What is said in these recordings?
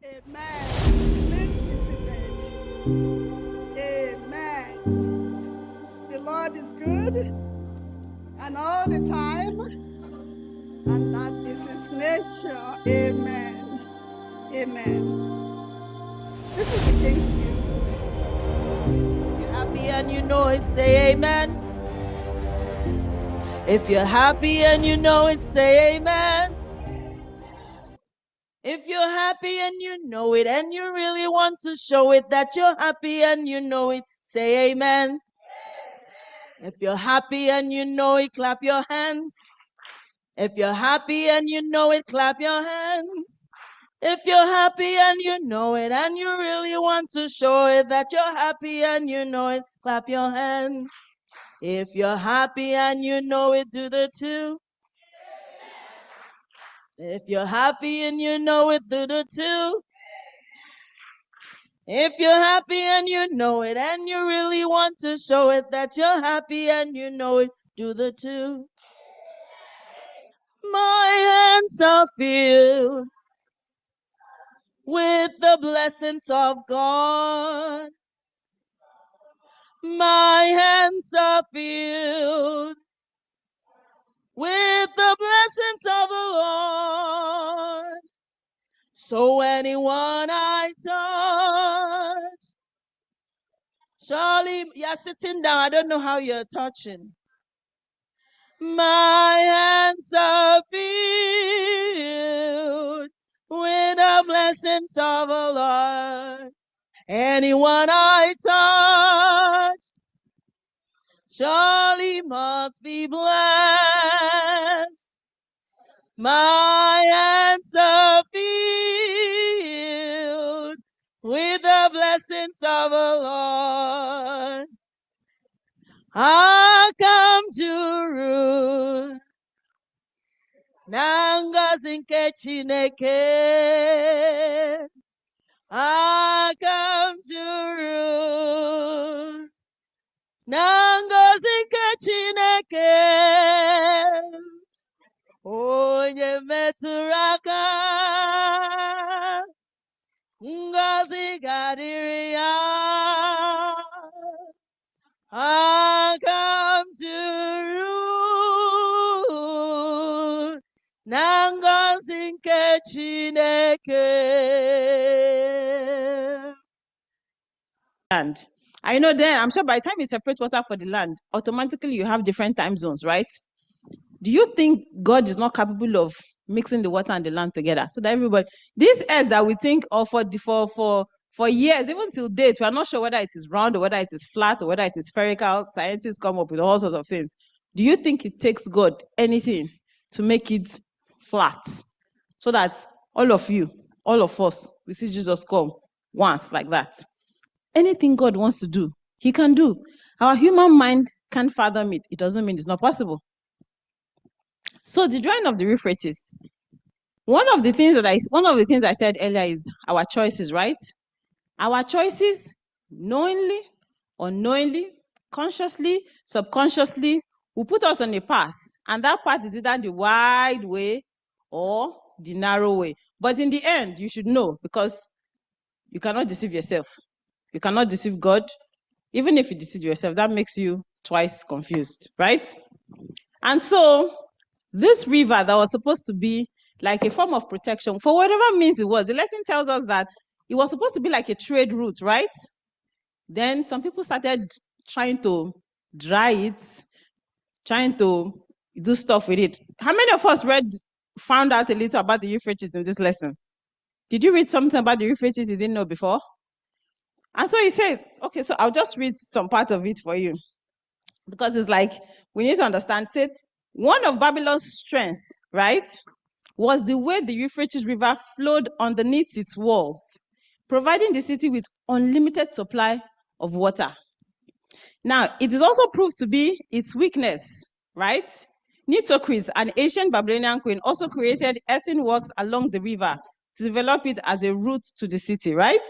Amen. Please be seated. Amen. The Lord is good and all the time, and that is his nature. Amen. Amen. This is the King's business. If you're happy and you know it, say amen. If you're happy and you know it, say amen. If you're happy and you know it and you really want to show it that you're happy and you know it, say amen. If you're happy and you know it, clap your hands. If you're happy and you know it, clap your hands. If you're happy and you know it and you really want to show it that you're happy and you know it, clap your hands. If you're happy and you know it, do the two. If you're happy and you know it, do the two. If you're happy and you know it and you really want to show it that you're happy and you know it, do the two. My hands are filled with the blessings of God. My hands are filled with the blessings of the Lord. So anyone I touch, surely you're sitting down. I don't know how you're touching. My hands are filled with the blessings of the Lord. Anyone I touch, surely must be blessed. My hands are filled with the blessings of the Lord. I come to rule. Nangozi nke Chineke. I come to rule. Nangozi nke Chineke. Onye metụrụ aka, ngọzi ga-adịrị ya. I come to rule na ngọzi nke Chineke. And I know then, I'm sure by the time you separate water for the land, automatically you have different time zones, right? Do you think God is not capable of mixing the water and the land together so that everybody, this earth that we think of for years, even till date, we are not sure whether it is round or whether it is flat or whether it is spherical. Scientists come up with all sorts of things. Do you think it takes God anything to make it flat so that all of you, all of us, we see Jesus come once like that? Anything God wants to do, he can do. Our human mind can't fathom it. It doesn't mean it's not possible. So the drawing of the Euphrates, one of the things I said earlier is our choices, right? Our choices, knowingly, unknowingly, consciously, subconsciously, will put us on a path. And that path is either the wide way or the narrow way. But in the end, you should know, because you cannot deceive yourself. You cannot deceive God. Even if you deceive yourself, that makes you twice confused, right? And so this river that was supposed to be like a form of protection, for whatever means it was, the lesson tells us that it was supposed to be like a trade route, right? Then some people started trying to dry it, trying to do stuff with it. How many of us found out a little about the Euphrates in this lesson? Did you read something about the Euphrates you didn't know before? And so he says, okay, so I'll just read some part of it for you, because it's like, we need to understand. Said, one of Babylon's strength, right, was the way the Euphrates River flowed underneath its walls, providing the city with unlimited supply of water. Now, it is also proved to be its weakness, right? Nitocris, an ancient Babylonian queen, also created earthenworks along the river to develop it as a route to the city, right?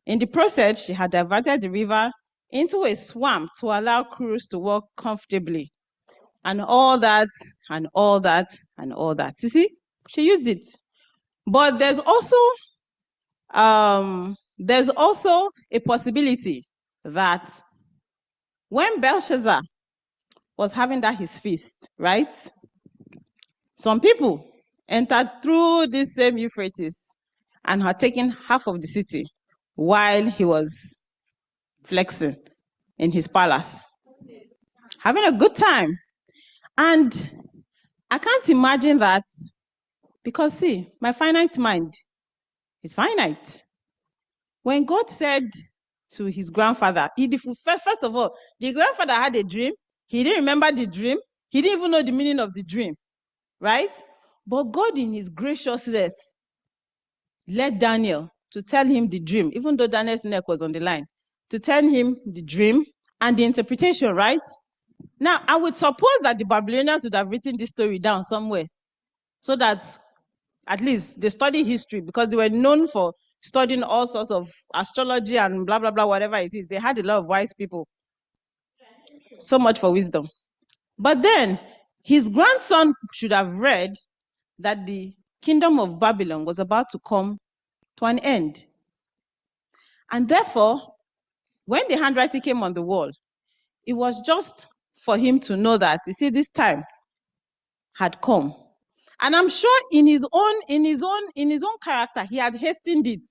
In the process, she had diverted the river into a swamp to allow crews to walk comfortably. And all that, and all that, and all that. You see, she used it. But there's also there's also a possibility that when Belshazzar was having that his feast, right? Some people entered through this same Euphrates and had taken half of the city while he was flexing in his palace, having a good time. And I can't imagine that, because see, my finite mind is finite. When God said to his grandfather, first of all, the grandfather had a dream. He didn't remember the dream. He didn't even know the meaning of the dream, right? But God, in his graciousness, led Daniel to tell him the dream, even though Daniel's neck was on the line, to tell him the dream and the interpretation, right? Now, I would suppose that the Babylonians would have written this story down somewhere so that at least they study history, because they were known for studying all sorts of astrology and blah, blah, blah, whatever it is. They had a lot of wise people. So much for wisdom. But then his grandson should have read that the kingdom of Babylon was about to come to an end. And therefore, when the handwriting came on the wall, it was just for him to know that, you see, this time had come. And I'm sure in his own character, he had hastened it.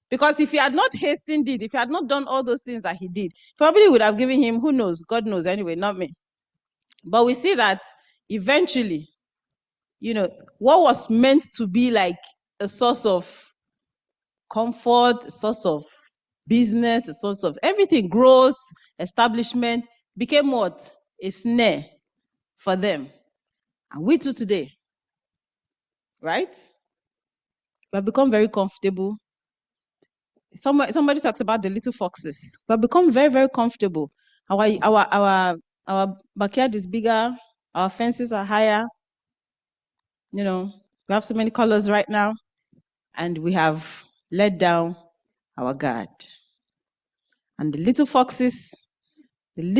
Because if he had not hastened it, if he had not done all those things that he did, probably would have given him, who knows, God knows anyway, not me. But we see that eventually, what was meant to be like a source of comfort, a source of business, a source of everything, growth, establishment, became what? A snare for them. And we too today, right? We have become very comfortable. Somebody talks about the little foxes. We have become very, very comfortable. Our backyard is bigger. Our fences are higher. We have so many colors right now, and we have let down our guard. And the little foxes. And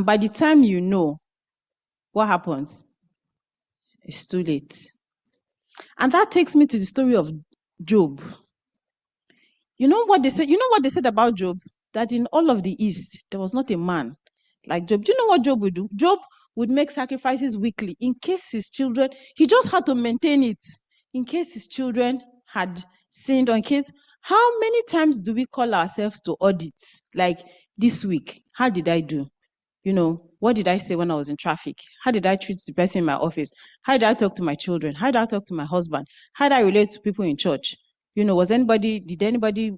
by the time you know what happens, it's too late. And that takes me to the story of Job. You know what they said about Job? That in all of the East, there was not a man like Job. Do you know what Job would do? Job would make sacrifices weekly in case his children, he just had to maintain it. In case his children had sinned, or in case, how many times do we call ourselves to audit? Like this week, how did I do? What did I say when I was in traffic? How did I treat the person in my office? How did I talk to my children? How did I talk to my husband? How did I relate to people in church? Did anybody,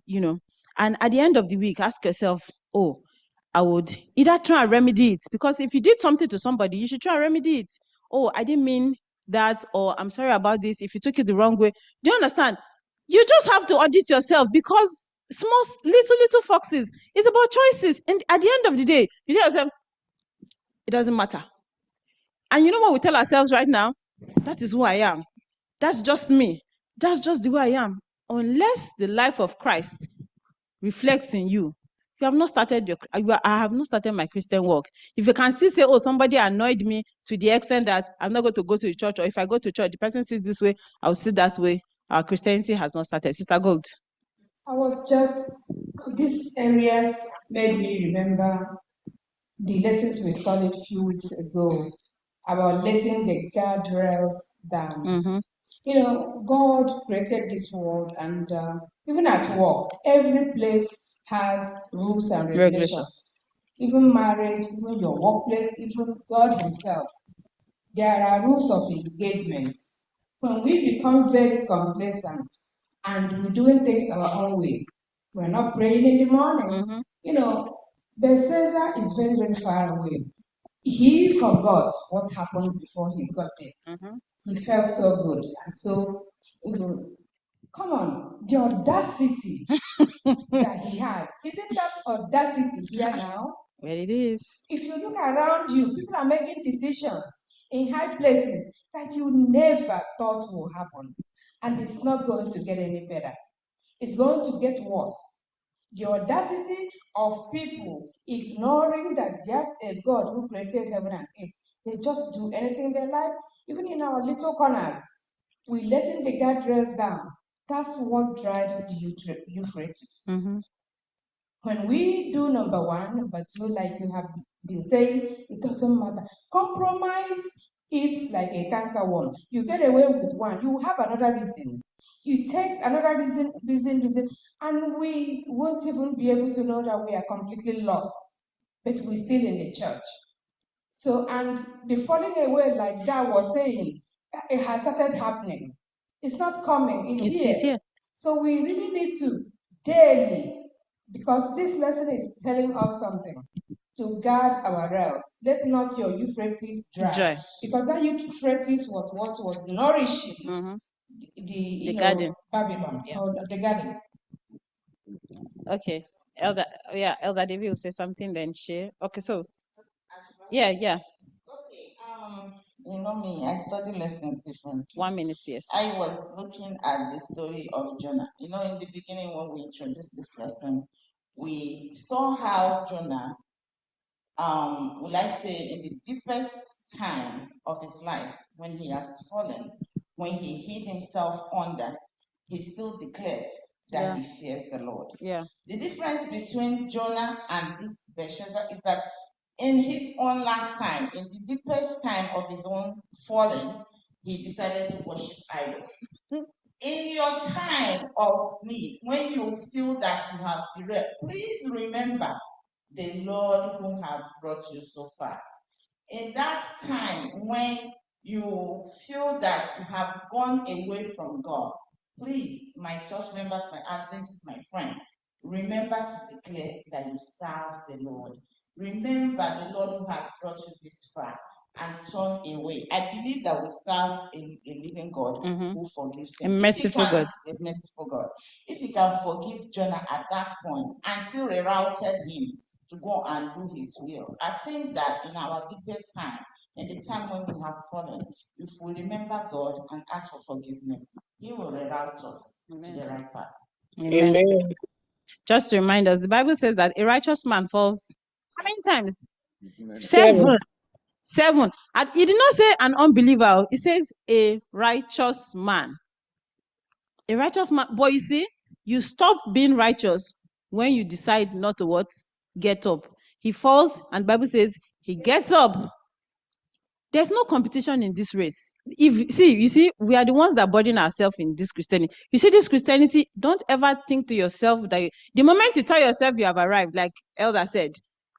and at the end of the week, ask yourself, oh, I would either try and remedy it, because if you did something to somebody, you should try and remedy it. Oh, I didn't mean that, or I'm sorry about this, if you took it the wrong way. Do you understand? You just have to audit yourself, because little foxes, it's about choices. And at the end of the day, you tell yourself, it doesn't matter. And you know what we tell ourselves right now? That is who I am. That's just me. That's just the way I am. Unless the life of Christ reflects in you, I have not started my Christian walk. If you can still say, oh, somebody annoyed me to the extent that I'm not going to go to the church, or if I go to church, the person sits this way, I'll sit that way, our Christianity has not started. Sister Gold. This area made me remember the lessons we studied a few weeks ago about letting the guardrails down. Mm-hmm. God created this world, and even at work, every place has rules and regulations. Even marriage, even your workplace, even God Himself. There are rules of engagement. When we become very complacent and we're doing things our own way, we're not praying in the morning. Mm-hmm. Belshazzar is very, very far away. He forgot what happened before he got there. Mm-hmm. He felt so good. And so, come on, the audacity that he has. Isn't that audacity here now? Well, it is. If you look around you, people are making decisions in high places that you never thought will happen. And it's not going to get any better. It's going to get worse. The audacity of people ignoring that there's a God who created heaven and earth. They just do anything they like, even in our little corners. we letting the guardrails down. That's what dried the Euphrates. Mm-hmm. When we do number one, number two, like you have been saying, it doesn't matter. Compromise, it's like a cankerworm. You get away with one, you have another reason. You take another reason, and we won't even be able to know that we are completely lost, but we're still in the church. So, and the falling away, like Dad was saying, it has started happening. It's not coming, it's here. So we really need to daily, because this lesson is telling us something, to guard our rails. Let not your Euphrates dry. Because that Euphrates was nourishing the garden. Babylon, or the garden. Okay. Elder David will say something, then share. Okay, so yeah. Okay, you know me, I study lessons differently. 1 minute, yes. I was looking at the story of Jonah. You know, in the beginning when we introduced this lesson, we saw how Jonah, will I say, in the deepest time of his life, when he has fallen, when he hid himself under, he still declared that he fears the Lord. Yeah. The difference between Jonah and this Belshazzar is that in his own last time, in the deepest time of his own falling, he decided to worship idols. In your time of need, when you feel that you have derailed, please remember the Lord who has brought you so far. In that time when you feel that you have gone away from God, please, my church members, my Adventists, my friend, remember to declare that you serve the Lord. Remember the Lord who has brought you this far and turn away. I believe that we serve a living God who forgives him. A merciful God. A merciful God. If he can forgive Jonah at that point and still rerouted him to go and do his will, I think that in our deepest time, in the time when we have fallen, if we remember God and ask for forgiveness, he will reroute us to the right path. Amen. Just to remind us, the Bible says that a righteous man falls how many times? 7. And it did not say an unbeliever. It says a righteous man. A righteous man. But you see, you stop being righteous when you decide not to what? Get up. He falls, and the Bible says he gets up. There's no competition in this race. You see, we are the ones that burden ourselves in this Christianity. You see, this Christianity, don't ever think to yourself that the moment you tell yourself you have arrived, like Elder said,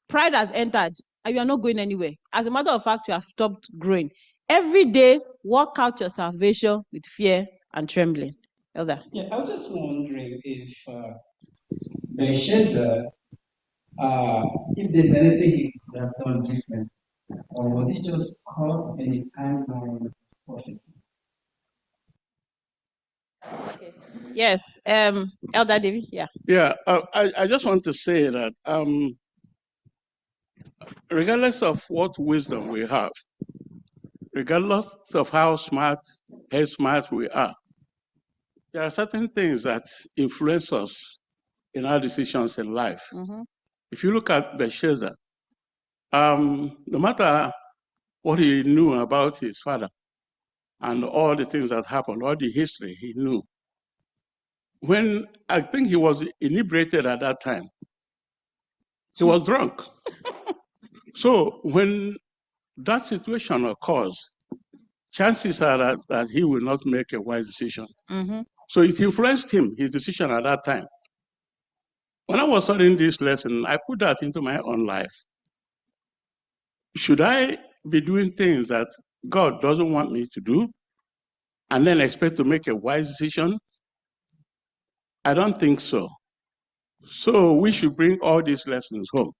pride has entered and you are not going anywhere. As a matter of fact, you have stopped growing. Every day, work out your salvation with fear and trembling. Elder. Yeah, I was just wondering if Belshazzar, if there's anything he could have done different, or was he just caught in a timeline of prophecy? Okay. Yes, Elder David, yeah. Yeah, I just want to say that regardless of what wisdom we have, regardless of how smart we are, there are certain things that influence us in our decisions in life. If you look at Belshazzar, no matter what he knew about his father and all the things that happened, all the history he knew, when I think he was inebriated at that time, he was drunk. So when that situation occurs, chances are that he will not make a wise decision. So it influenced him, his decision at that time. When I was studying this lesson, I put that into my own life. Should I be doing things that God doesn't want me to do and then expect to make a wise decision? I don't think so. So we should bring all these lessons home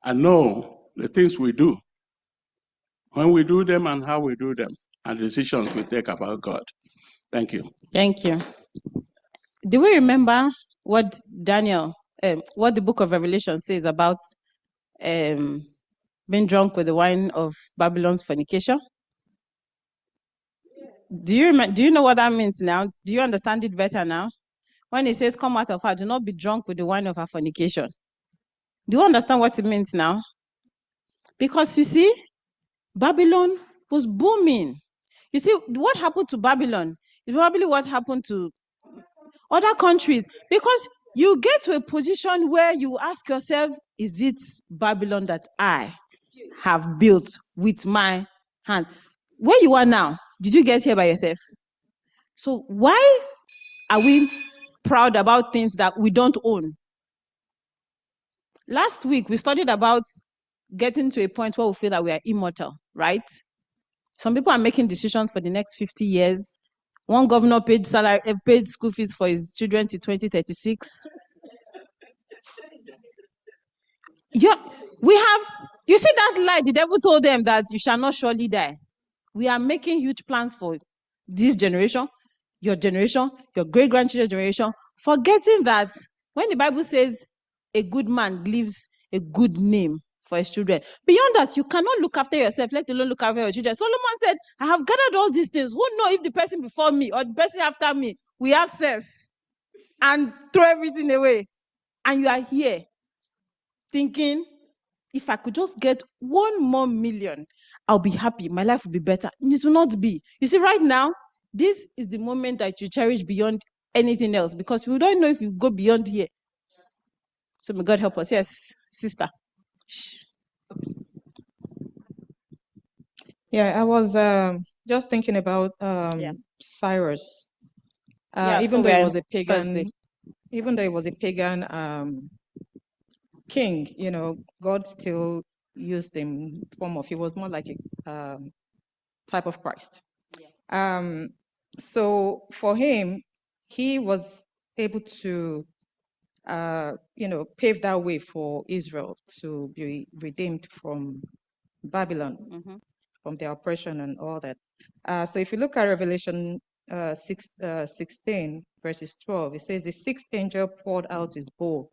and know the things we do, when we do them and how we do them, and the decisions we take about God. Thank you. Thank you. Do we remember what what the book of Revelation says about being drunk with the wine of Babylon's fornication? Do you know what that means now? Do you understand it better now? When it says, come out of her, do not be drunk with the wine of her fornication. Do you understand what it means now? Because you see, Babylon was booming. You see, what happened to Babylon is probably what happened to other countries, because you get to a position where you ask yourself, is it Babylon that I have built with my hands? Where you are now, did you get here by yourself? So why are we proud about things that we don't own? Last week, we studied about getting to a point where we feel that we are immortal, right? Some people are making decisions for the next 50 years. One governor paid school fees for his children till 2036. Yeah, you see that lie the devil told them, that you shall not surely die. We are making huge plans for this generation, your great-grandchildren's generation, forgetting that when the Bible says a good man leaves a good name for his children, beyond that, you cannot look after yourself, let alone look after your children. Solomon said, I have gathered all these things. Who knows if the person before me or the person after me, we have sex and throw everything away. And you are here thinking, if I could just get 1 more million, I'll be happy. My life will be better. It will not be. You see, right now, this is the moment that you cherish beyond anything else, because we don't know if you go beyond here. So may God help us. Yes, sister. Yeah, I was just thinking about Cyrus. Even though he was a pagan, king, God still used him in the form of, he was more like a type of Christ. Yeah. So for him, he was able to pave that way for Israel to be redeemed from Babylon, from their oppression and all that. So if you look at Revelation 16, verses 12, it says, the sixth angel poured out his bowl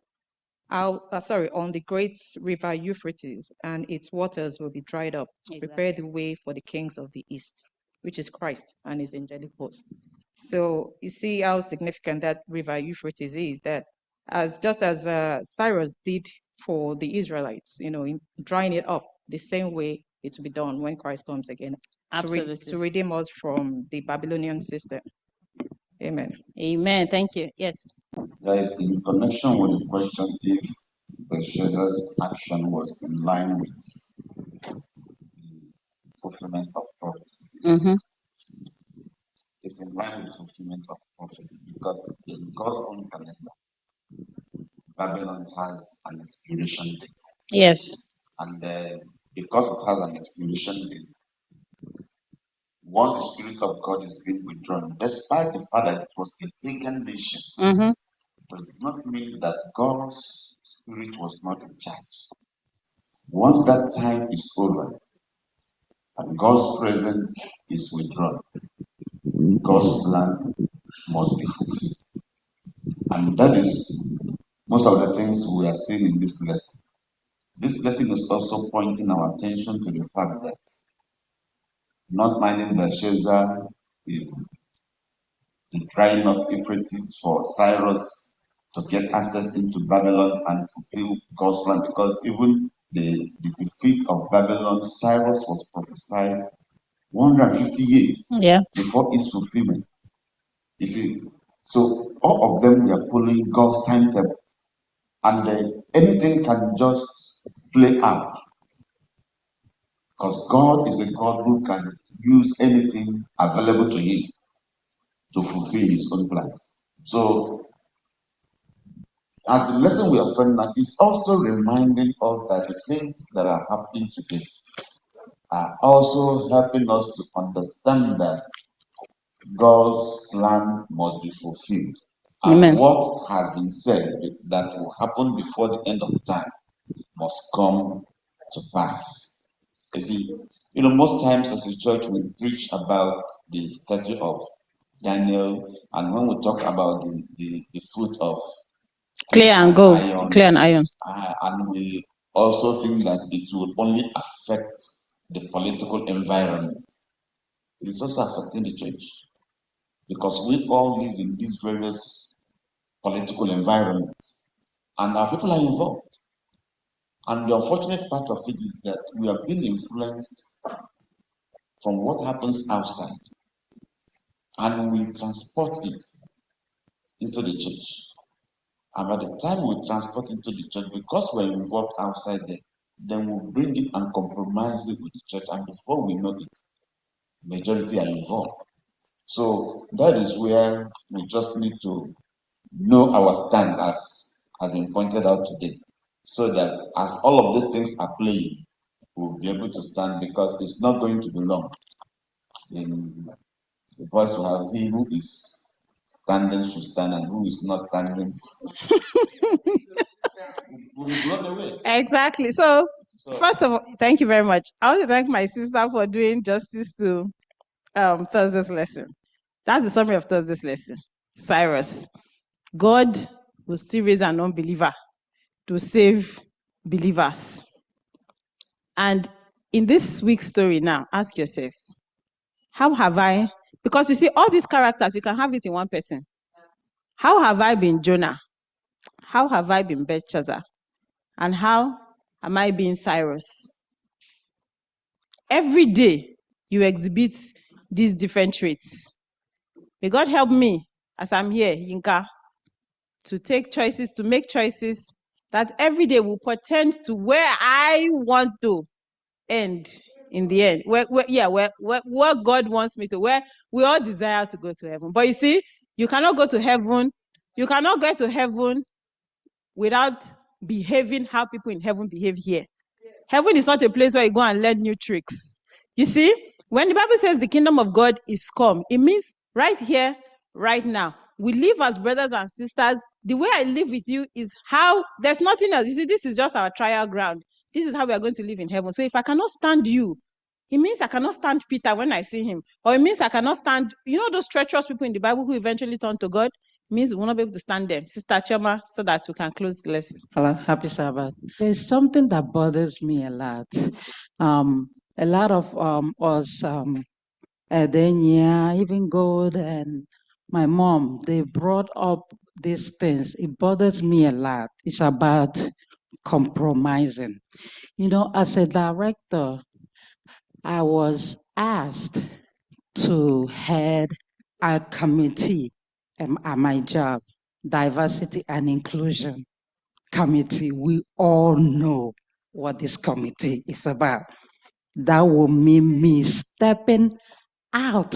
on the great river Euphrates, and its waters will be dried up to prepare the way for the kings of the east, which is Christ and his angelic host. So you see how significant that river Euphrates is, that just as Cyrus did for the Israelites, in drying it up, the same way it will be done when Christ comes again. Absolutely. To redeem us from the Babylonian system. Amen. Amen. Thank you. Yes. There is in connection with the question if Belshazzar's action was in line with the fulfillment of prophecy. It's in line with fulfillment of prophecy because in God's own calendar, Babylon has an expiration date. Yes. And because it has an expiration date, once the Spirit of God is being withdrawn, despite the fact that it was a pagan nation, does not mean that God's Spirit was not in charge. Once that time is over and God's presence is withdrawn, God's plan must be fulfilled. And that is most of the things we are seeing in this lesson. This lesson is also pointing our attention to the fact that not minding Belshazzar is the drying of Euphrates for Cyrus to get access into Babylon and fulfill God's plan, because even the defeat of Babylon, Cyrus was prophesied 150 years before its fulfillment. You see, so all of them were following God's timetable, and anything can just play out, because God is a God who can use anything available to him to fulfill his own plans. So as the lesson we are studying now is also reminding us that the things that are happening today are also helping us to understand that God's plan must be fulfilled. Amen. And what has been said that will happen before the end of time must come to pass. You see, most times as a church we preach about the study of Daniel, and when we talk about the fruit of clear and gold, clear and iron, and we also think that it will only affect the political environment. It's also affecting the church, because we all live in these various political environments, and our people are involved. And the unfortunate part of it is that we are being influenced from what happens outside. and we transport it into the church. And by the time we transport into the church, because we're involved outside there, then we'll bring it and compromise it with the church. And before we know it, majority are involved. So that is where we just need to know our stand, as has been pointed out today, so that as all of these things are playing, we'll be able to stand, because it's not going to be long. In the voice will have, he who is standing should stand, and who is not standing will be blown away. Exactly. So, first of all, thank you very much. I want to thank my sister for doing justice to Thursday's lesson. That's the summary of Thursday's lesson. Cyrus, God will still raise an unbeliever to save believers. And in this week's story now, ask yourself, how have I, because you see all these characters, you can have it in one person. How have I been Jonah? How have I been Belshazzar? And how am I being Cyrus? Every day you exhibit these different traits. May God help me as I'm here, Yinka, to take choices, to make choices that every day will portend to where I want to end in the end. Where God wants me to, where we all desire to go to heaven. But you see, you cannot go to heaven. You cannot get to heaven without behaving how people in heaven behave here. Heaven is not a place where you go and learn new tricks. You see, when the Bible says the kingdom of God is come, it means right here, right now. We live as brothers and sisters. The way I live with you is how, there's nothing else. You see, this is just our trial ground. This is how we are going to live in heaven. So if I cannot stand you, it means I cannot stand Peter when I see him. Or it means I cannot stand, you know, those treacherous people in the Bible who eventually turn to God? It means we will not be able to stand them. Sister Choma, so that we can close the lesson. Hello, happy Sabbath. There's something that bothers me a lot. A lot of us, Adenia, even God and my mom, they brought up these things. It bothers me a lot. It's about compromising. You know, as a director, I was asked to head a committee at my job, diversity and inclusion committee. We all know what this committee is about. That will mean me stepping out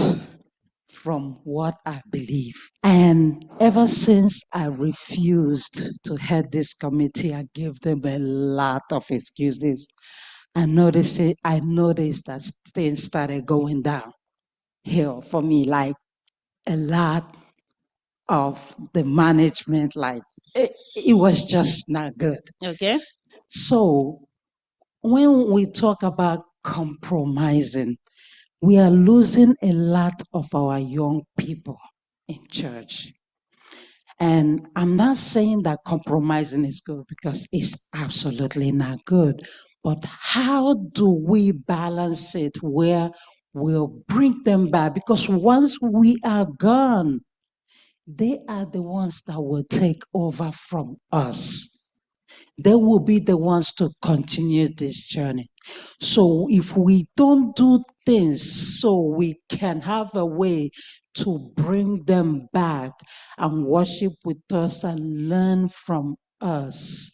from what I believe. And ever since I refused to head this committee, I gave them a lot of excuses. I noticed that things started going downhill for me, like a lot of the management, like it was just not good. Okay. So when we talk about compromising, we are losing a lot of our young people in church. And I'm not saying that compromising is good, because it's absolutely not good. But how do we balance it where we'll bring them back? Because once we are gone, they are the ones that will take over from us. They will be the ones to continue this journey. So if we don't do things so we can have a way to bring them back and worship with us and learn from us,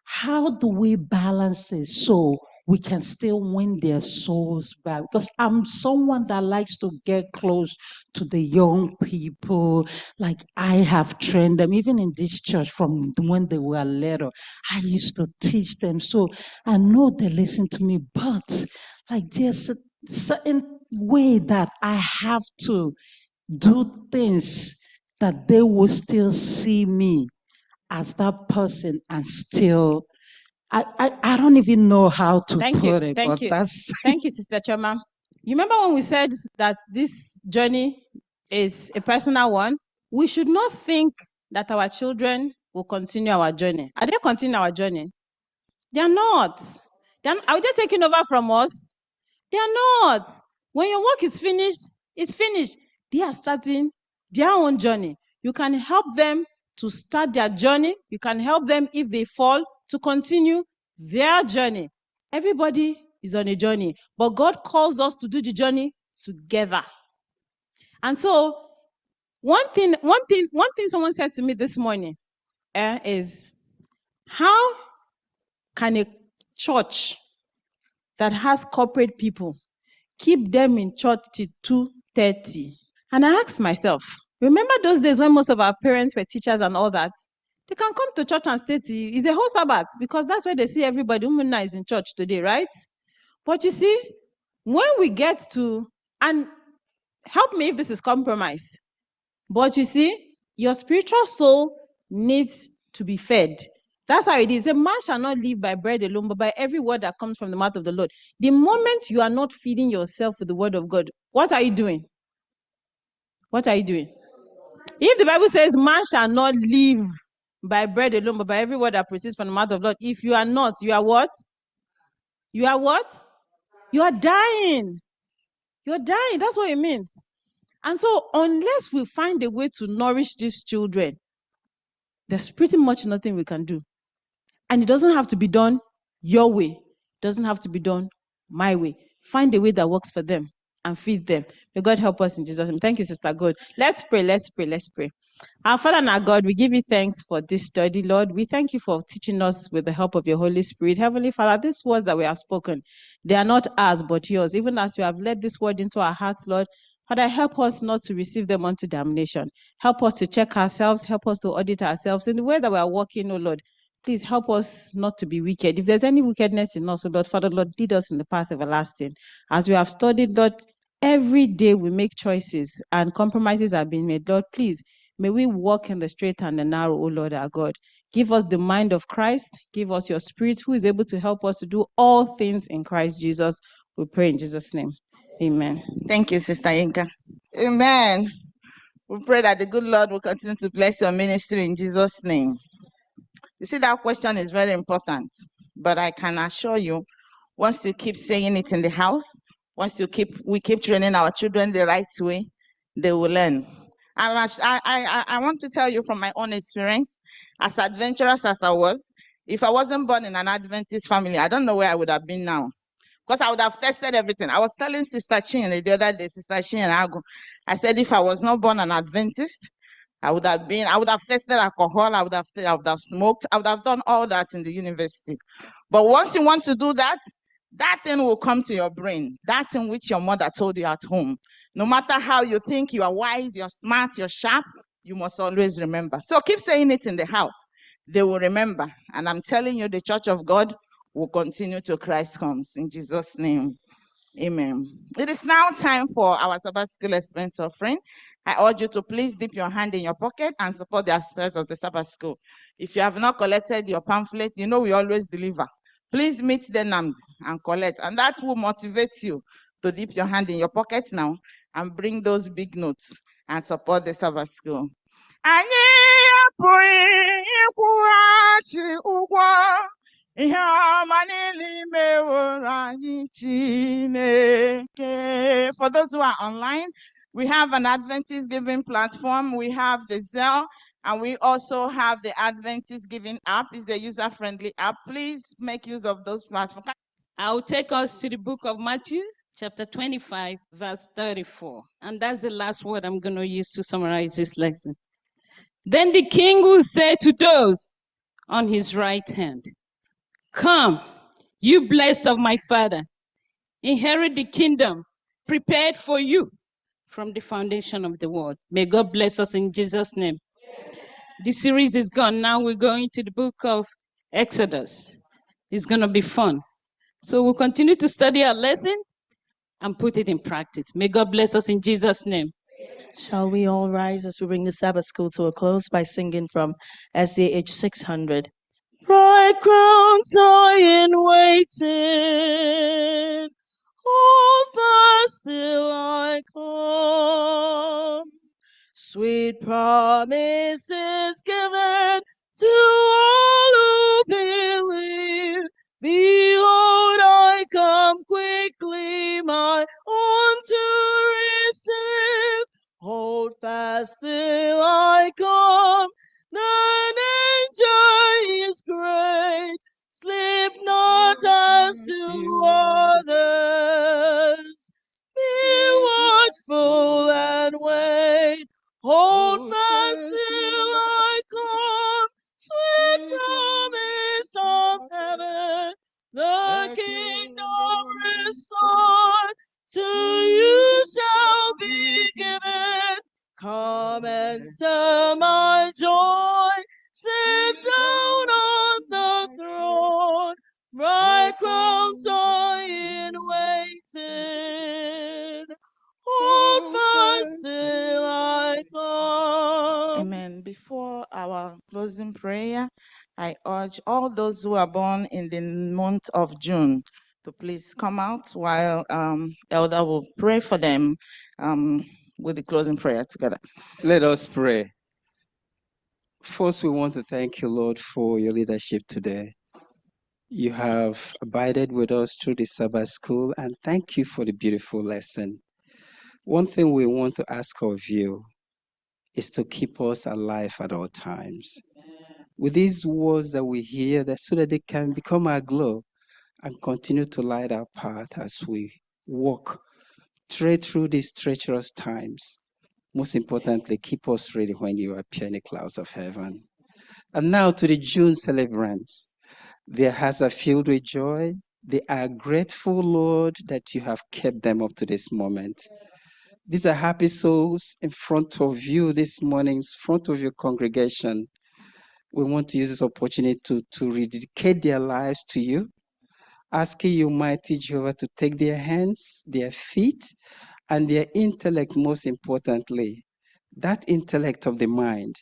how do we balance it so we can still win their souls back? Because I'm someone that likes to get close to the young people. Like, I have trained them, even in this church, from when they were little. I used to teach them. So I know they listen to me, but like, there's a certain way that I have to do things that they will still see me as that person and still, I don't even know how to put it, but that's... Thank you, Sister Choma. You remember when we said that this journey is a personal one? We should not think that our children will continue our journey. Are they continuing our journey? They are not. Are they taking over from us? They are not. When your work is finished, it's finished. They are starting their own journey. You can help them to start their journey. You can help them, if they fall, to continue their journey. Everybody is on a journey, but God calls us to do the journey together. And so One thing someone said to me this morning is, how can a church that has corporate people keep them in church till 2:30? And I asked myself, remember those days when most of our parents were teachers and all that? They can come to church and stay till it's a whole Sabbath, because that's where they see everybody. Umuna is in church today, right? But you see, when we get to, and help me if this is compromise, but you see, your spiritual soul needs to be fed. That's how it is. A man shall not live by bread alone, but by every word that comes from the mouth of the Lord. The moment you are not feeding yourself with the word of God, what are you doing? What are you doing? If the Bible says man shall not live by bread alone, but by every word that proceeds from the mouth of the Lord, if you are not, you are what? You are what? You are dying. You're dying. That's what it means. And so unless we find a way to nourish these children, there's pretty much nothing we can do. And it doesn't have to be done your way. It doesn't have to be done my way. Find a way that works for them and feed them. May God help us in Jesus' name. Thank you, Sister God. Let's pray, let's pray, let's pray. Our Father and our God, we give you thanks for this study, Lord. We thank you for teaching us with the help of your Holy Spirit. Heavenly Father, these words that we have spoken, they are not ours, but yours. Even as you have led this word into our hearts, Lord, Father, help us not to receive them unto damnation. Help us to check ourselves. Help us to audit ourselves in the way that we are walking, oh Lord. Please help us not to be wicked. If there's any wickedness in us, oh Lord, Father, Lord, lead us in the path everlasting. As we have studied, Lord, every day we make choices and compromises are being made. Lord, please, may we walk in the straight and the narrow, O Lord our God. Give us the mind of Christ. Give us your spirit who is able to help us to do all things in Christ Jesus. We pray in Jesus' name. Amen. Thank you, Sister Inka. Amen. We pray that the good Lord will continue to bless your ministry in Jesus' name. You see, that question is very important, but I can assure you, once you keep saying it in the house, once we keep training our children the right way, they will learn. I want to tell you from my own experience, as adventurous as I was, if I wasn't born in an Adventist family, I don't know where I would have been now, because I would have tested everything. I was telling Sister Chin the other day, Sister Chin and Ago, I said, if I was not born an Adventist, I would have tested alcohol, I would have smoked, I would have done all that in the university. But once you want to do that, that thing will come to your brain, that thing which your mother told you at home. No matter how you think you are wise, you're smart, you're sharp, you must always remember. So keep saying it in the house. They will remember. And I'm telling you, the church of God will continue till Christ comes. In Jesus' name. Amen. It is now time for our Sabbath School expense offering. I urge you to please dip your hand in your pocket and support the affairs of the Sabbath School. If you have not collected your pamphlet, you know we always deliver. Please meet the NAMD and collect, and that will motivate you to dip your hand in your pocket now and bring those big notes and support the Sabbath School. Anyị apụghị ịkwụghachi ụgwọ ihe ọma niile meworo anyị Chineke. For those who are online, we have an Adventist giving platform. We have the Zelle, and we also have the Adventist giving app. It's a user-friendly app. Please make use of those platforms. I'll take us to the book of Matthew, chapter 25, verse 34. And that's the last word I'm going to use to summarize this lesson. Then the king will say to those on his right hand, "Come, you blessed of my Father, inherit the kingdom prepared for you from the foundation of the world." May God bless us in Jesus' name. The series is gone. Now we're going to the book of Exodus. It's going to be fun. So we'll continue to study our lesson and put it in practice. May God bless us in Jesus' name. Shall we all rise as we bring the Sabbath school to a close by singing from SDAH 600? Bright crown Zion waiting, oh, fast still I come. Sweet promises given to all who believe. Behold, I come quickly, my own to receive. Hold fast till I come, the danger is great. Slip not as to others. Be watchful and wait. Hold fast till I come, sweet promise of heaven. The kingdom restored to you shall be given. Come enter my joy, sit down on the throne. Bright crowns are in waiting. Hold fast till I come. Amen. Before our closing prayer, I urge all those who are born in the month of June to please come out while Elder will pray for them with the closing prayer together. Let us pray. First, we want to thank you, Lord, for your leadership today. You have abided with us through the Sabbath school, and thank you for the beautiful lesson. One thing we want to ask of you is to keep us alive at all times. With these words that we hear, that so that they can become our glow and continue to light our path as we walk straight through these treacherous times. Most importantly, keep us ready when you appear in the clouds of heaven. And now to the June celebrants. Their hearts are filled with joy. They are grateful, Lord, that you have kept them up to this moment. These are happy souls in front of you this morning, in front of your congregation. We want to use this opportunity to rededicate their lives to you, asking you, mighty Jehovah, to take their hands, their feet, and their intellect, most importantly, that intellect of the mind,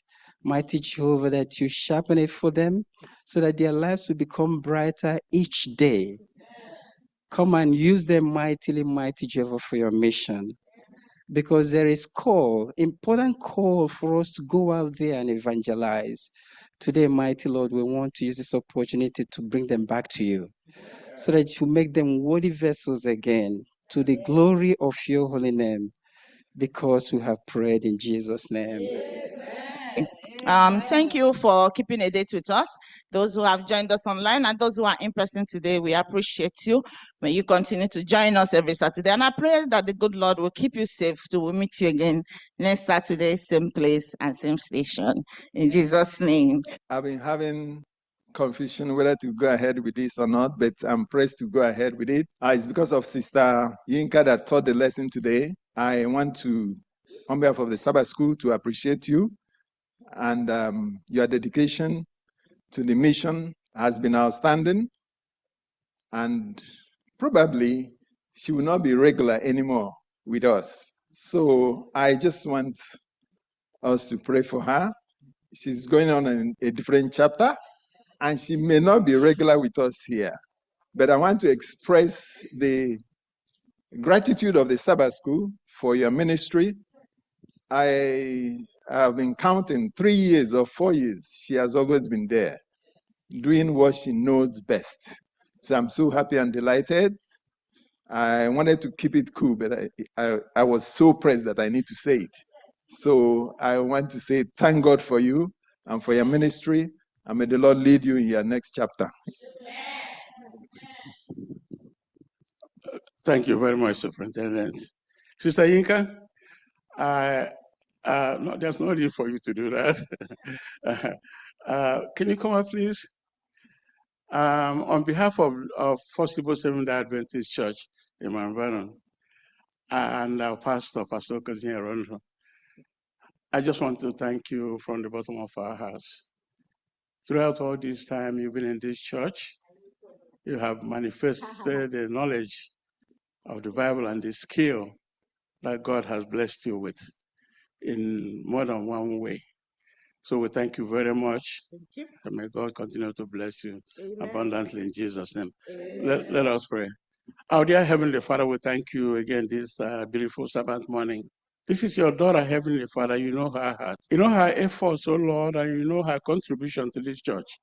mighty Jehovah, that you sharpen it for them so that their lives will become brighter each day. Come and use them mightily, mighty Jehovah, for your mission. Because there is important call for us to go out there and evangelize. Today, mighty Lord, we want to use this opportunity to bring them back to you so that you make them worthy vessels again to the glory of your holy name, because we have prayed in Jesus' name. Thank you for keeping a date with us. Those who have joined us online and those who are in person today, we appreciate you. May you continue to join us every Saturday. And I pray that the good Lord will keep you safe till we meet you again next Saturday, same place and same station. In Jesus' name. I've been having confusion whether to go ahead with this or not, but I'm pressed to go ahead with it. It's because of Sister Yinka that taught the lesson today. I want to, on behalf of the Sabbath School, to appreciate you, and your dedication to the mission has been outstanding, and probably she will not be regular anymore with us. So I just want us to pray for her. She's going on in a different chapter, and she may not be regular with us here. But I want to express the gratitude of the Sabbath School for your ministry. I have been counting 3 years or 4 years. She has always been there, doing what she knows best. So I'm so happy and delighted. I wanted to keep it cool, but I was so pressed that I need to say it. So I want to say thank God for you and for your ministry, and may the Lord lead you in your next chapter. Thank you very much, Superintendent. Sister Yinka, no, there's no need for you to do that. Can you come up, please? On behalf of First Seventh-day Adventist Church in Nwarungwa and our pastor, Pastor Josiah, I just want to thank you from the bottom of our hearts. Throughout all this time you've been in this church, you have manifested the knowledge of the Bible and the skill that God has blessed you with in more than one way. So we thank you very much. Thank you. And may God continue to bless you abundantly in Jesus' name. Let us pray. Our dear Heavenly Father, we thank you again this beautiful Sabbath morning. This is your daughter, Heavenly Father. You know her heart. You know her efforts, oh Lord, and you know her contribution to this church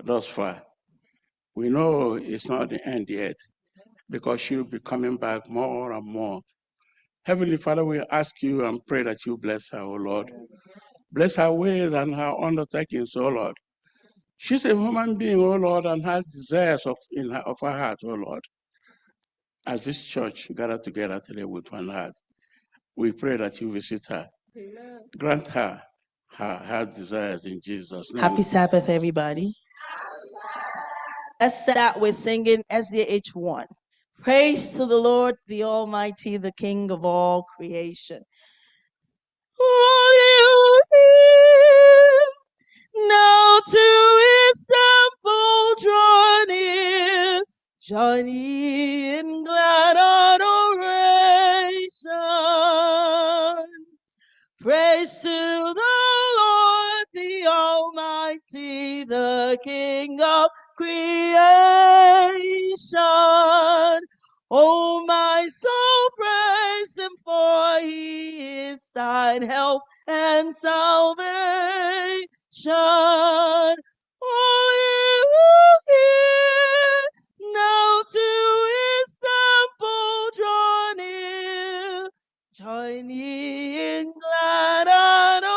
thus far. We know it's not the end yet, because she'll be coming back more and more. Heavenly Father, we ask you and pray that you bless her, oh Lord. Bless her ways and her undertakings, oh Lord. She's a human being, oh Lord, and has desires of her heart, oh Lord. As this church gathered together today with one heart, we pray that you visit her. Grant her her desires in Jesus' name. Happy Sabbath, everybody. Let's start with singing SDAH 1. Praise to the Lord, the Almighty, the King of all creation. All you hear, now to his temple draw near, join ye in glad adoration. Praise to the Lord, the Almighty, the King of creation. Oh, my soul, praise him, for he is thine help and salvation. Hallelujah. Now to his temple draw near, join ye in glad adoration.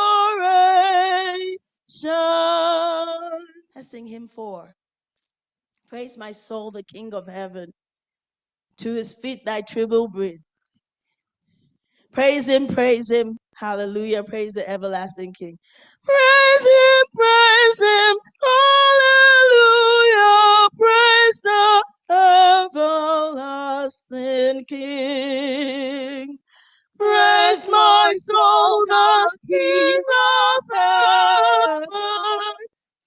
Let's sing hymn 4. Praise my soul, the King of heaven. To his feet thy tribute bring. Praise him, praise him. Hallelujah. Praise the everlasting King. Praise him, praise him. Hallelujah. Praise the everlasting King. Praise my soul, the King of heaven.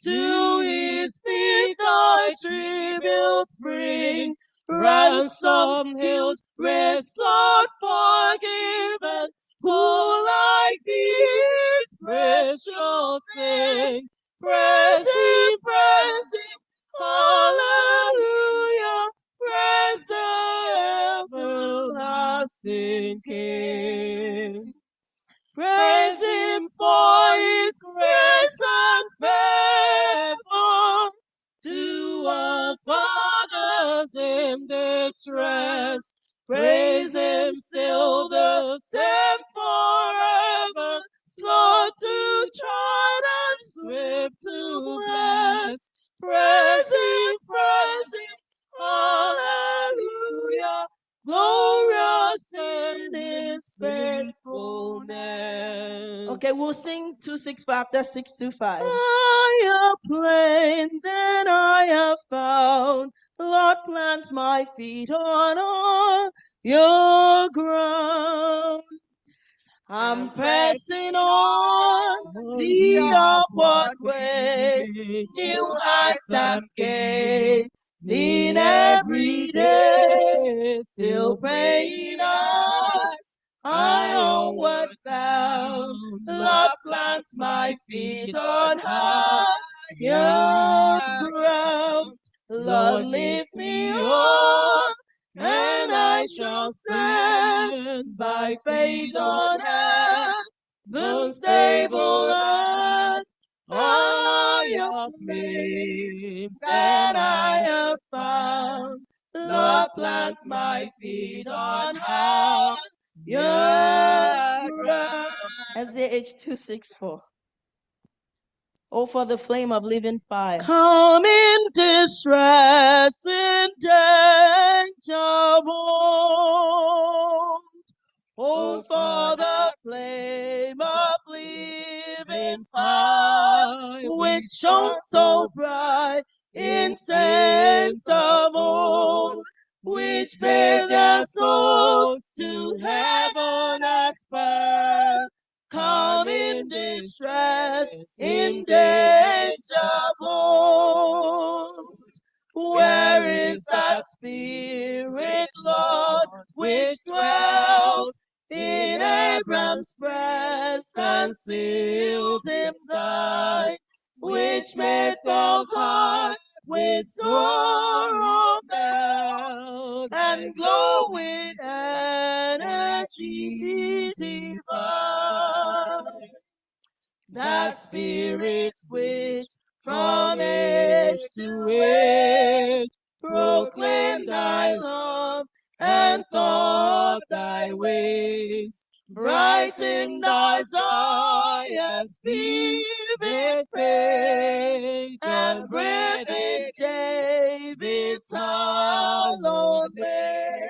To his feet thy tributes bring. Ransom healed, restored, forgiven. Who like thee is precious sing. Praise him, praise him. Hallelujah. Praise the everlasting King. Praise him for his grace and favor. To our fathers in distress, praise him still the same forever. Slow to chide and swift to bless. Praise him, hallelujah. Glorious in his faithfulness. Okay, we'll sing 2-6 after 6-5. Higher plane than I have found. Lord, plant my feet on all your ground. I'm pressing on the upward way, new heights I'm gaining every day, still praying as I onward bound. Lord plants my feet on higher ground. Lord lifts me up, and I shall stand by faith on the stable land. Higher flame that I have found. Lord plants my feet on higher ground. SDAH 264. Oh, for the flame of living fire. Come in distress, in danger bold. Oh, for the flame of living fire, which shone so bright in saints of old, which bade their souls to heaven aspire. Come in distress, in danger bold. Where is that Spirit, Lord, which dwelt in Abraham's breast and sealed him thine, which made God's heart with sorrow melt and glow with energy divine? That Spirit which from age to age proclaimed thy love and taught thy ways, brightened thy Zion's vivid page, and breathed in David's hallowed name.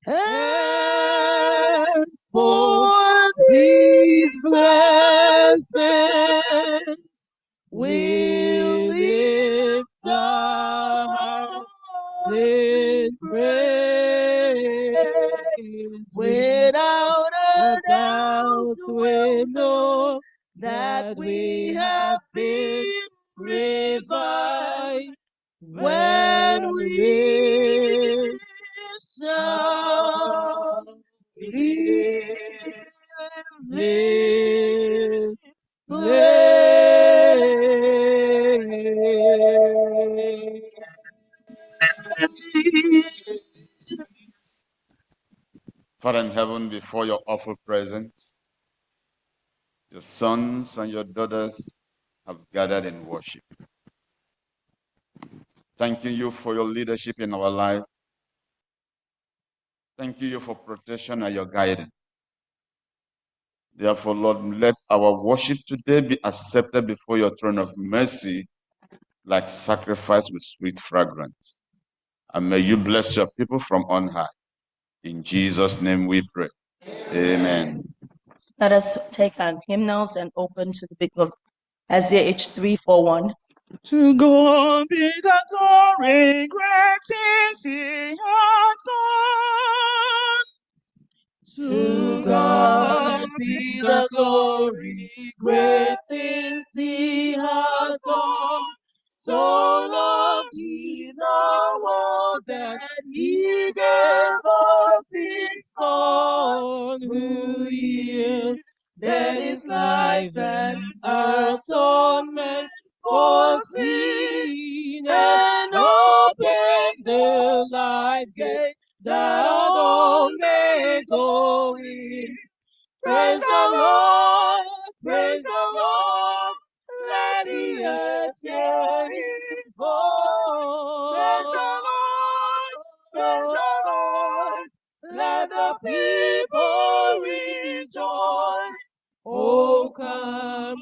And for these blessings, we lift our hearts in praise. Without a doubt, we know that we have been revived when we shall leave this place. Father in heaven, before your awful presence, your sons and your daughters have gathered in worship. Thanking you for your leadership in our life. Thank you for protection and your guidance. Therefore, Lord, let our worship today be accepted before your throne of mercy like sacrifice with sweet fragrance. And may you bless your people from on high. In Jesus' name we pray. Amen. Let us take our hymnals and open to the book of SDAH 341. To God be the glory, great things he hath done. To God be the glory, great things he hath done. So loved he the world that he gave us his Son, who yielded his life and atonement for sin, and opened the life gate that all may go in. Praise the Lord, let the earth hear his voice. Praise the Lord, praise the Lord. Let the people rejoice. Oh, come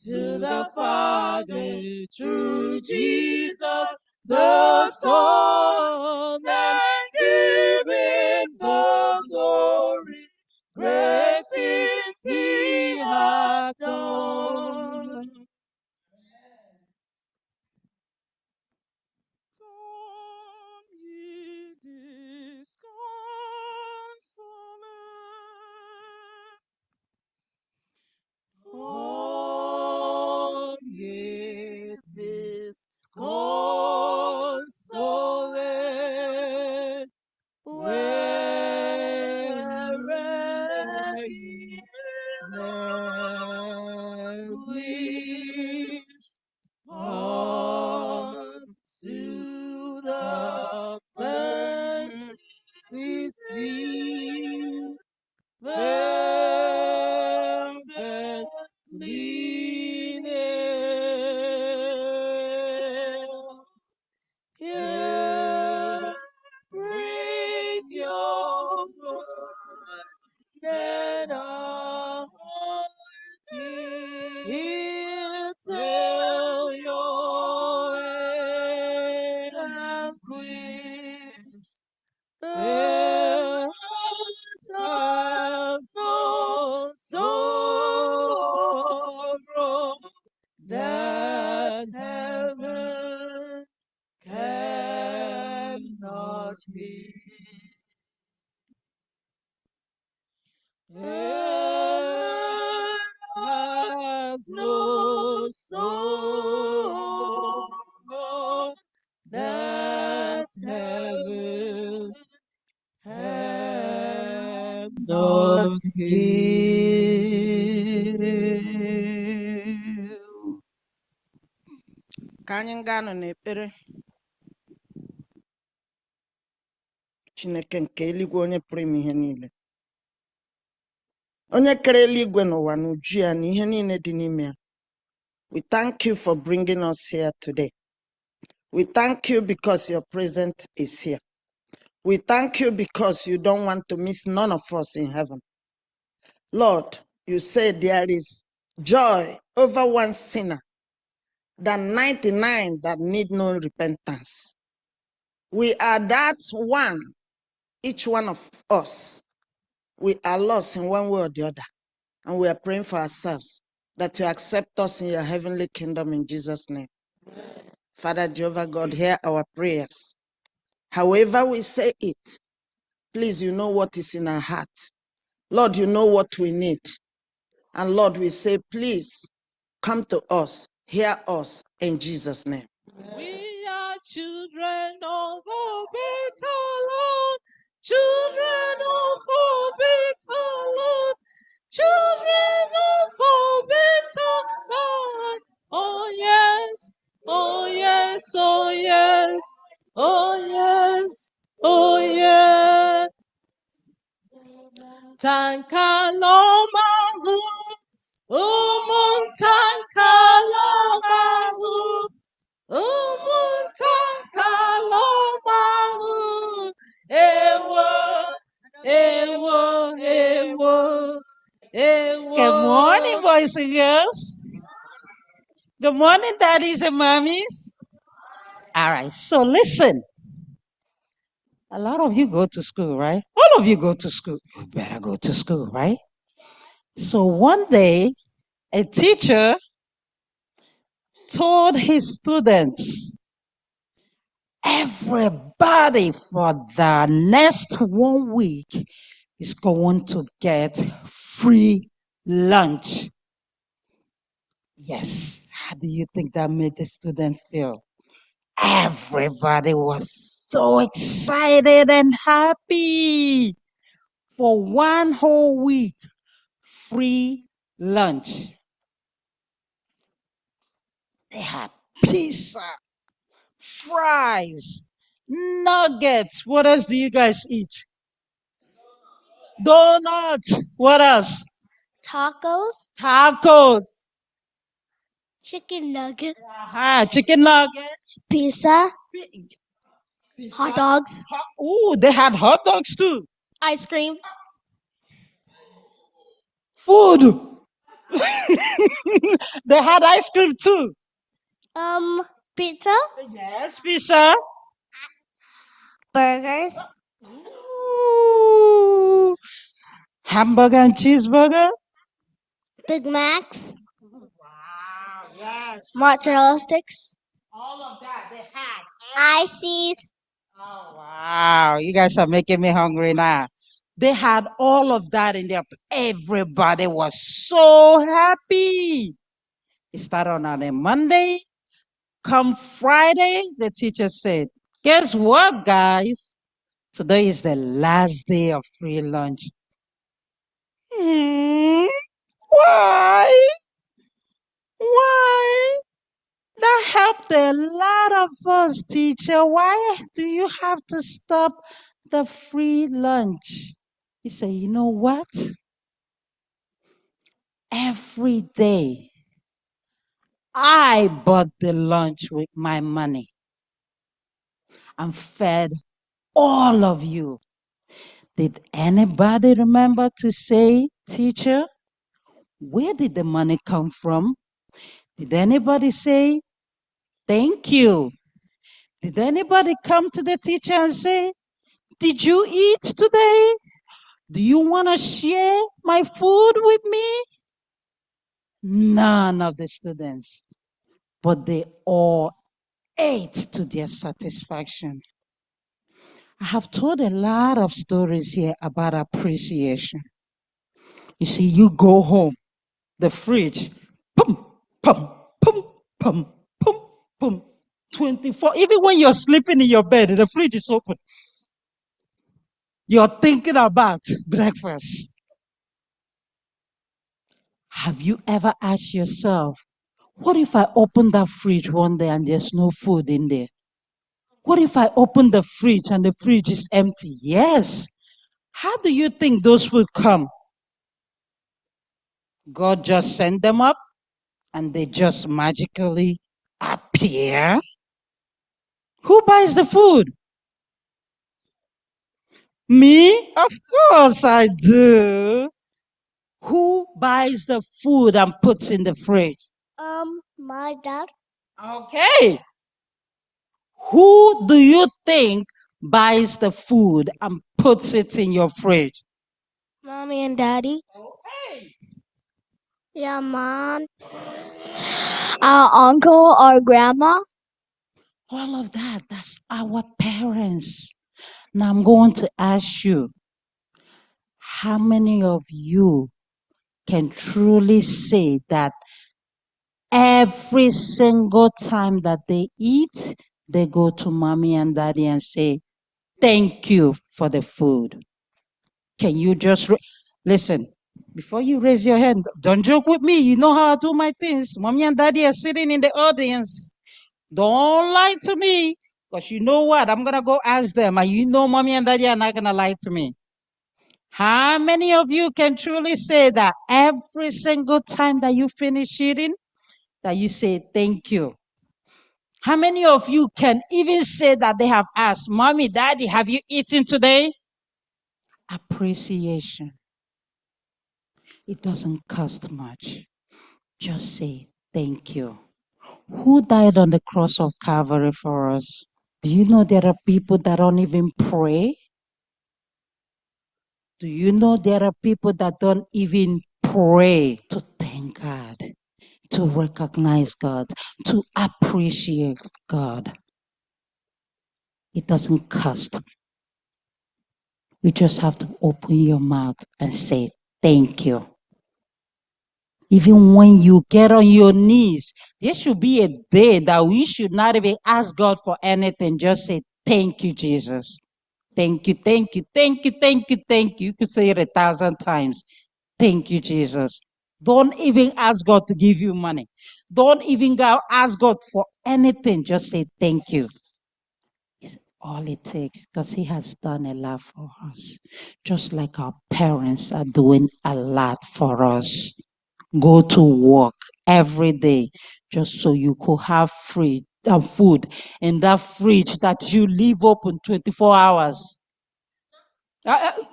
to the Father through Jesus the Son, and give him the glory. Great things he hath done. Come ye disconsolate. Come ye disconsolate. Where ye anguish, unto the mercy seat, velvet linen. Here bring your burden of here tell your anguish, and have no sorrow that heaven cannot heal. Earth has no sorrow that heaven cannot heal. Ka anyị gaa nọ n'ekpere. Chineke nke eluigwe, onye pụrụ ime ihe niile, onye kere eluigwe n'ụwa n'uju ya na ihe niile dị n'ime ya. We thank you for bringing us here today. We thank you because your presence is here. We thank you because you don't want to miss none of us in heaven. Lord, you said there is joy over one sinner than 99 that need no repentance. We are that one, each one of us. We are lost in one way or the other. And we are praying for ourselves that you accept us in your heavenly kingdom in Jesus' name. Father Jehovah God, hear our prayers. However we say it, please, you know what is in our heart. Lord, you know what we need. And Lord, we say, please, come to us, hear us in Jesus' name. We are children of a better Lord, children of a better Lord, children of a better Lord. Oh yes, oh yes, oh yes, oh yes, oh yes. Tankaloma, tankaloma. Umuntakalomahu, ewo, ewo, ewo, ewo. Good morning, boys and girls. Good morning, daddies and mommies. All right, so listen. A lot of you go to school, right? All of you go to school. You better go to school, right? So one day, a teacher told his students, everybody for the next 1 week is going to get free lunch. Yes. How do you think that made the students feel? Everybody was so excited and happy. For 1 whole week, free lunch. They had pizza, fries, nuggets. What else do you guys eat? Donuts. What else? Tacos. Tacos. Chicken nuggets. Chicken nuggets. Pizza. Hot dogs. Ooh, they had hot dogs too. Ice cream. Food. They had ice cream too. Pizza. Yes, pizza. Burgers. Ooh. Hamburger and cheeseburger. Big Macs. Wow, yes. Mozzarella sticks. All of that they had. Ices. Oh, wow. You guys are making me hungry now. They had all of that in there. Everybody was so happy. It started on a Monday. Come Friday, the teacher said, guess what, guys? Today is the last day of free lunch. Why? Why? That helped a lot of us, teacher. Why do you have to stop the free lunch? He said, you know what? Every day I bought the lunch with my money and fed all of you. Did anybody remember to say, teacher, where did the money come from? Did anybody say, thank you? Did anybody come to the teacher and say, did you eat today? Do you want to share my food with me? None of the students, but they all ate to their satisfaction. I have told a lot of stories here about appreciation. You see, you go home, the fridge, pum, pum, pum, pum, pum, pum, 24. Even when you're sleeping in your bed, the fridge is open. You're thinking about breakfast. Have you ever asked yourself, what if I open that fridge one day and there's no food in there? What if I open the fridge and the fridge is empty? Yes. How do you think those food come? God just sent them up and they just magically appear? Who buys the food? Me? Of course I do. Who buys the food and puts in the fridge? My dad. Okay. Who do you think buys the food and puts it in your fridge? Mommy and daddy. Okay. Yeah, mom. Our uncle or grandma. All of that, that's our parents. Now I'm going to ask you, how many of you can truly say that every single time that they eat, they go to mommy and daddy and say, thank you for the food? Can you just listen? Before you raise your hand, don't joke with me. You know how I do my things. Mommy and daddy are sitting in the audience. Don't lie to me. Because you know what? I'm going to go ask them. And you know mommy and daddy are not going to lie to me. How many of you can truly say that every single time that you finish eating, that you say thank you? How many of you can even say that they have asked, mommy, daddy, have you eaten today? Appreciation. It doesn't cost much. Just say thank you. Who died on the cross of Calvary for us? Do you know there are people that don't even pray? Do you know there are people that don't even pray to thank God, to recognize God, to appreciate God? It doesn't cost. You just have to open your mouth and say thank you. Even when you get on your knees, there should be a day that we should not even ask God for anything. Just say, thank you, Jesus. Thank you, thank you, thank you, thank you, thank you. You could say it 1,000 times. Thank you, Jesus. Don't even ask God to give you money. Don't even go ask God for anything. Just say thank you. It's all it takes, because He has done a lot for us. Just like our parents are doing a lot for us. go to work every day just so you could have food in that fridge that you leave open 24 hours.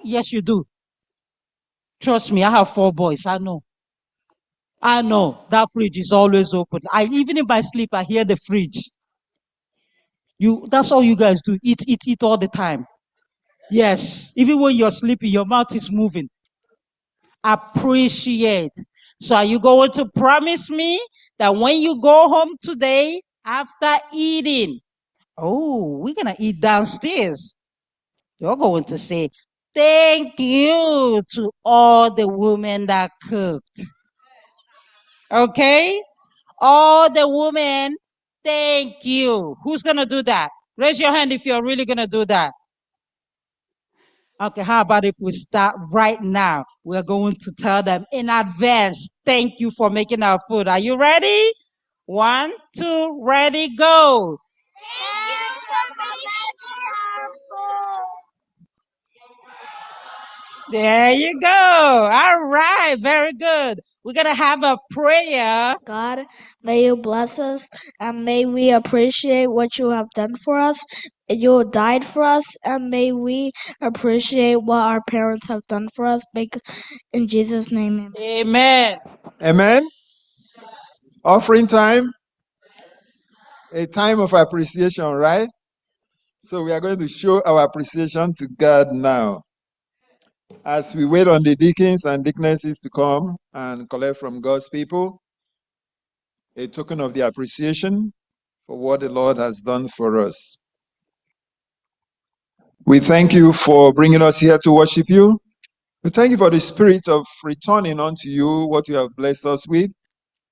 Yes, you do. Trust me, I have 4 boys. I know that fridge is always open. Even in my sleep, I hear the fridge. That's all you guys do. Eat all the time. Yes, even when you're sleeping, your mouth is moving. Appreciate. So are you going to promise me that when you go home today, after eating, we're going to eat downstairs, you're going to say, thank you to all the women that cooked. Okay? All the women, thank you. Who's going to do that? Raise your hand if you're really going to do that. Okay, how about if we start right now? We're going to tell them in advance, thank you for making our food. Are you ready? 1, 2, ready, go. There you go. All right, very good. We're going to have a prayer. God, may you bless us and may we appreciate what you have done for us. You died for us and may we appreciate what our parents have done for us. In Jesus' name, amen. Amen. Offering time, a time of appreciation, right? So we are going to show our appreciation to God now. As we wait on the deacons and deaconesses to come and collect from God's people a token of the appreciation for what the Lord has done for us. We thank you for bringing us here to worship you. We thank you for the spirit of returning unto you what you have blessed us with.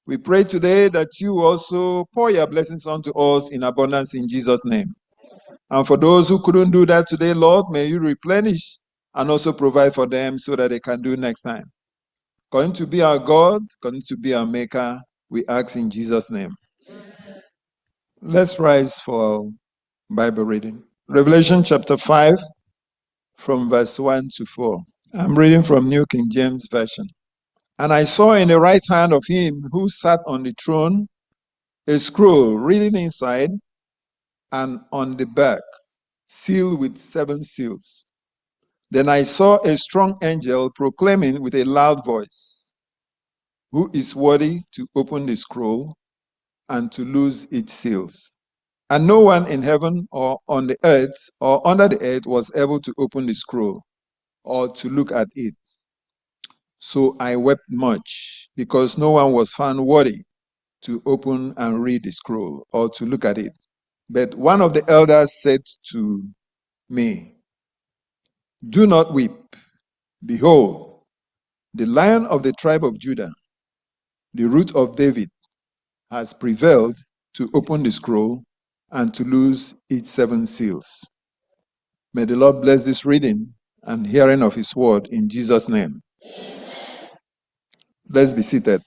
We pray today that you also pour your blessings unto us in abundance in Jesus' name. And for those who couldn't do that today, Lord, may you replenish and also provide for them so that they can do next time. Going to be our God, going to be our Maker, we ask in Jesus' name. Let's rise for Bible reading. Revelation chapter 5, from verse 1 to 4. I'm reading from New King James Version. And I saw in the right hand of him who sat on the throne a scroll written inside and on the back, sealed with 7 seals. Then I saw a strong angel proclaiming with a loud voice, who is worthy to open the scroll and to loose its seals? And no one in heaven or on the earth or under the earth was able to open the scroll or to look at it. So I wept much, because no one was found worthy to open and read the scroll or to look at it. But one of the elders said to me, do not weep. Behold, the Lion of the tribe of Judah, the Root of David, has prevailed to open the scroll and to loose its 7 seals. May the Lord bless this reading and hearing of his word in Jesus' name. Amen. Let's be seated.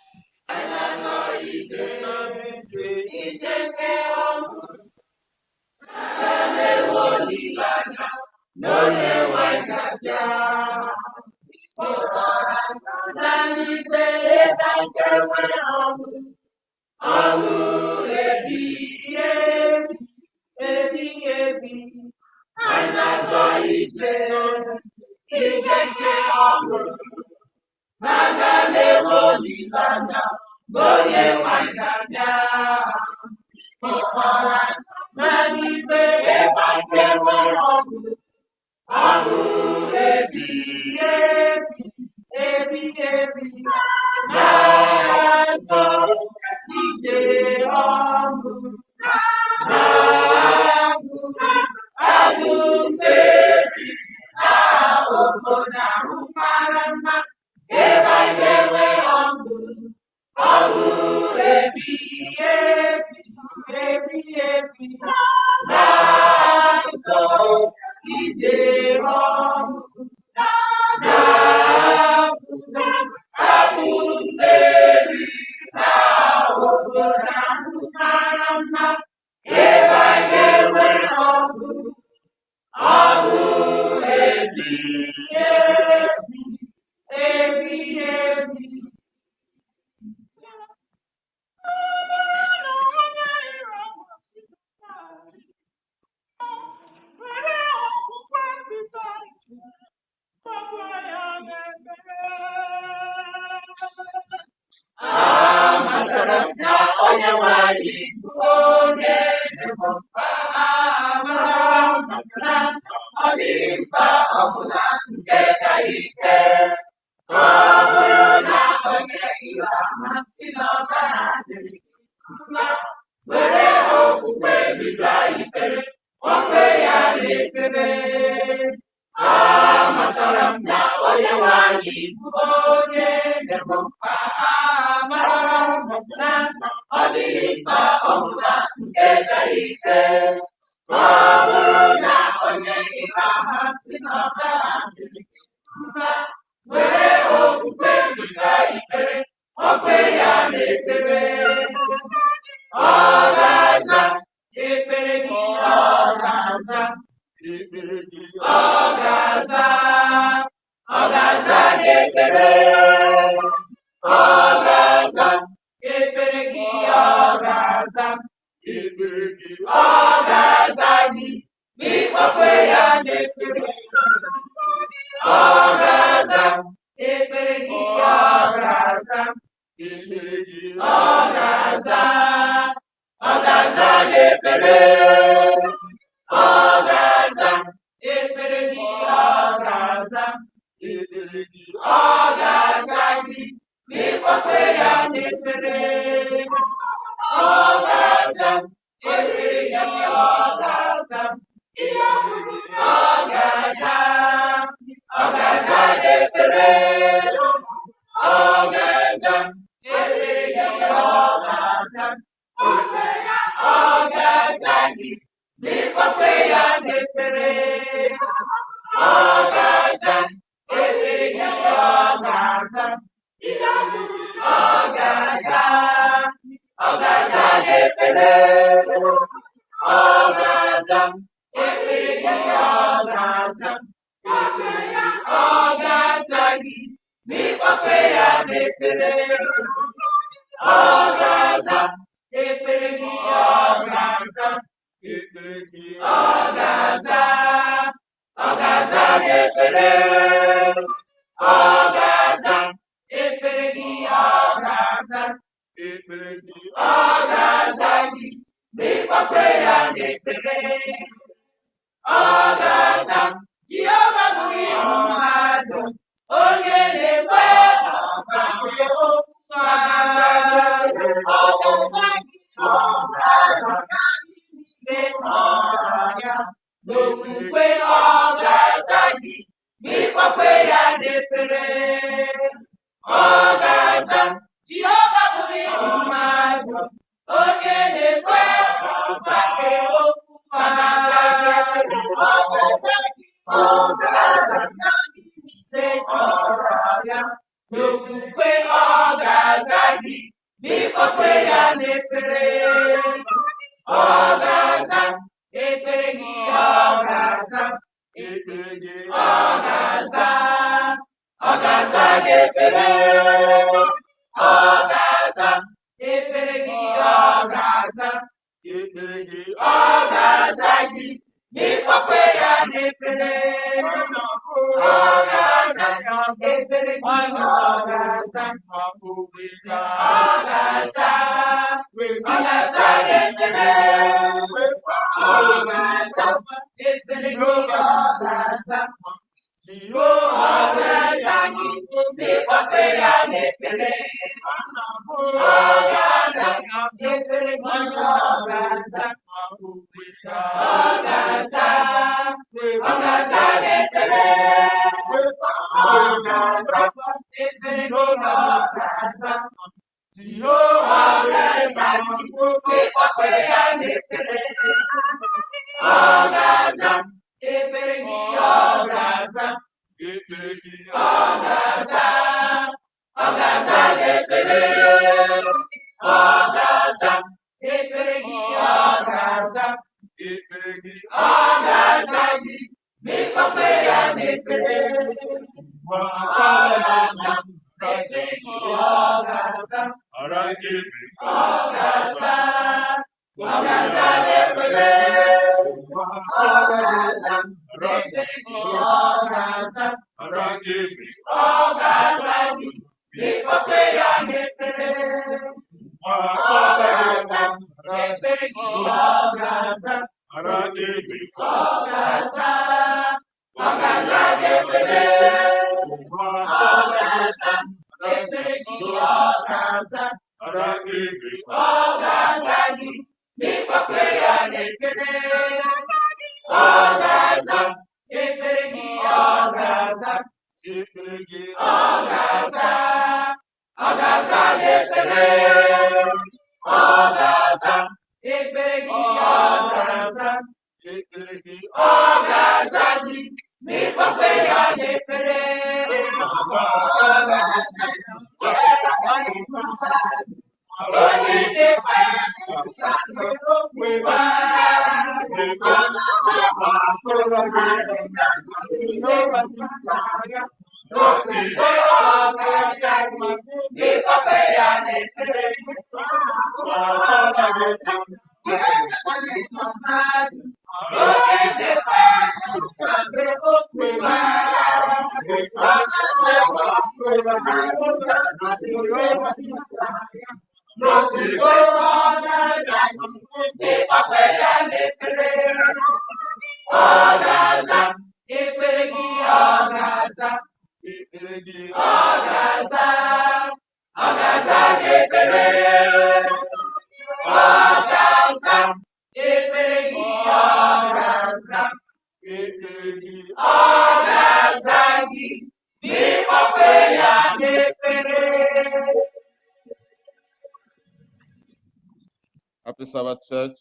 Happy Sabbath, church.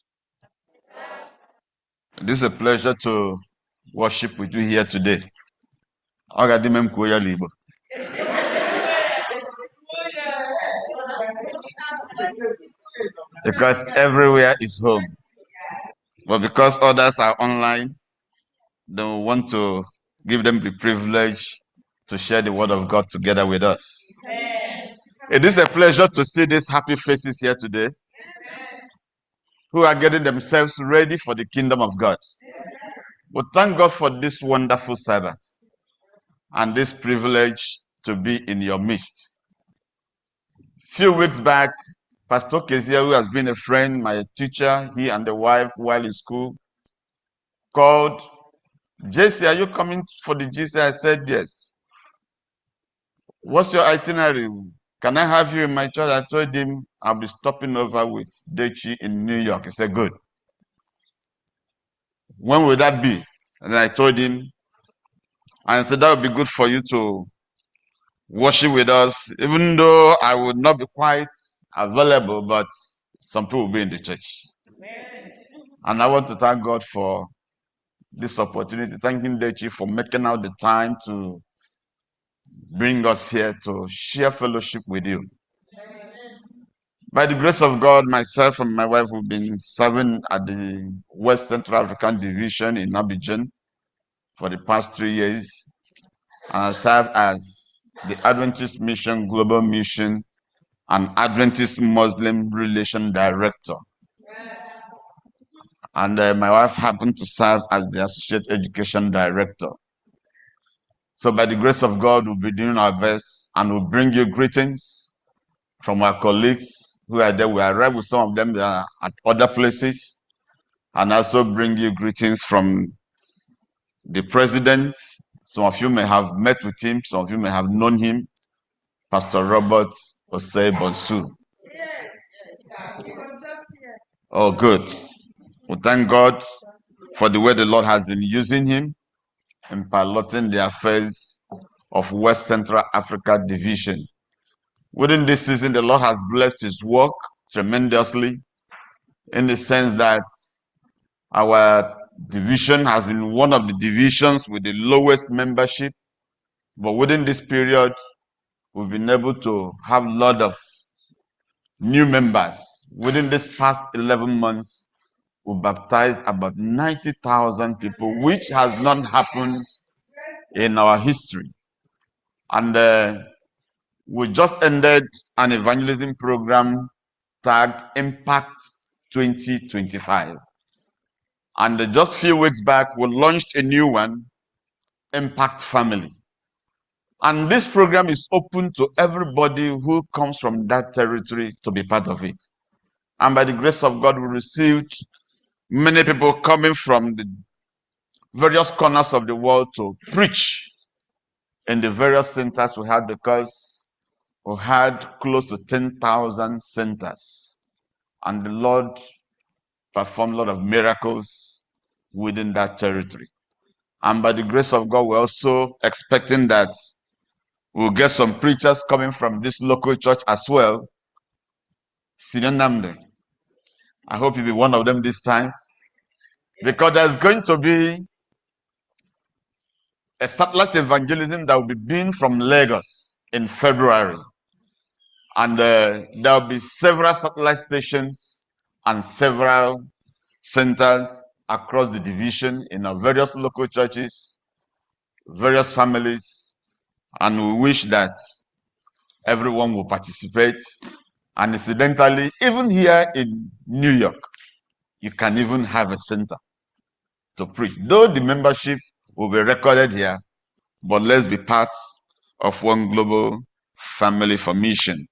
This is a pleasure to worship with you here today. Because everywhere is home. But because others are online, they want to give them the privilege to share the word of God together with us. It is a pleasure to see these happy faces here today who are getting themselves ready for the kingdom of God. But thank God for this wonderful Sabbath and this privilege to be in your midst. Few weeks back, Pastor Kezia, who has been a friend, my teacher, he and the wife while in school, called, JC, are you coming for the GC? I said, yes. What's your itinerary? Can I have you in my church? I told him I'll be stopping over with Dechi in New York. He said, good. When will that be? And I told him, I said, that would be good for you to worship with us, even though I would not be quite available, but some people will be in the church. And I want to thank God for this opportunity, thanking Dechi for making out the time to bring us here to share fellowship with you. By the grace of God, myself and my wife have been serving at the West Central African Division in Abidjan for the past 3 years. And I serve as the Adventist Mission Global Mission and Adventist Muslim Relation Director. And my wife happened to serve as the Associate Education Director. So by the grace of God, we'll be doing our best and we'll bring you greetings from our colleagues who are there. We arrived with some of them at other places, and also bring you greetings from the president. Some of you may have met with him, some of you may have known him, Pastor Robert Osei Bonsu. Oh, good. We thank God for the way the Lord has been using him in piloting the affairs of West Central Africa Division. Within this season, the Lord has blessed his work tremendously in the sense that our division has been one of the divisions with the lowest membership. But within this period, we've been able to have a lot of new members. Within this past 11 months, we baptized about 90,000 people, which has not happened in our history. And we just ended an evangelism program tagged Impact 2025. And just a few weeks back, we launched a new one, Impact Family. And this program is open to everybody who comes from that territory to be part of it. And by the grace of God, we received Many people coming from the various corners of the world to preach in the various centers we had, because we had close to 10,000 centers. And the Lord performed a lot of miracles within that territory. And by the grace of God, we're also expecting that we'll get some preachers coming from this local church as well. Senior Namde, I hope you'll be one of them this time, because there's going to be a satellite evangelism that will be being from Lagos in February. And there'll be several satellite stations and several centers across the division in our various local churches, various families, and we wish that everyone will participate. And incidentally, even here in New York, you can even have a center to preach. Though the membership will be recorded here, but let's be part of one global family for mission.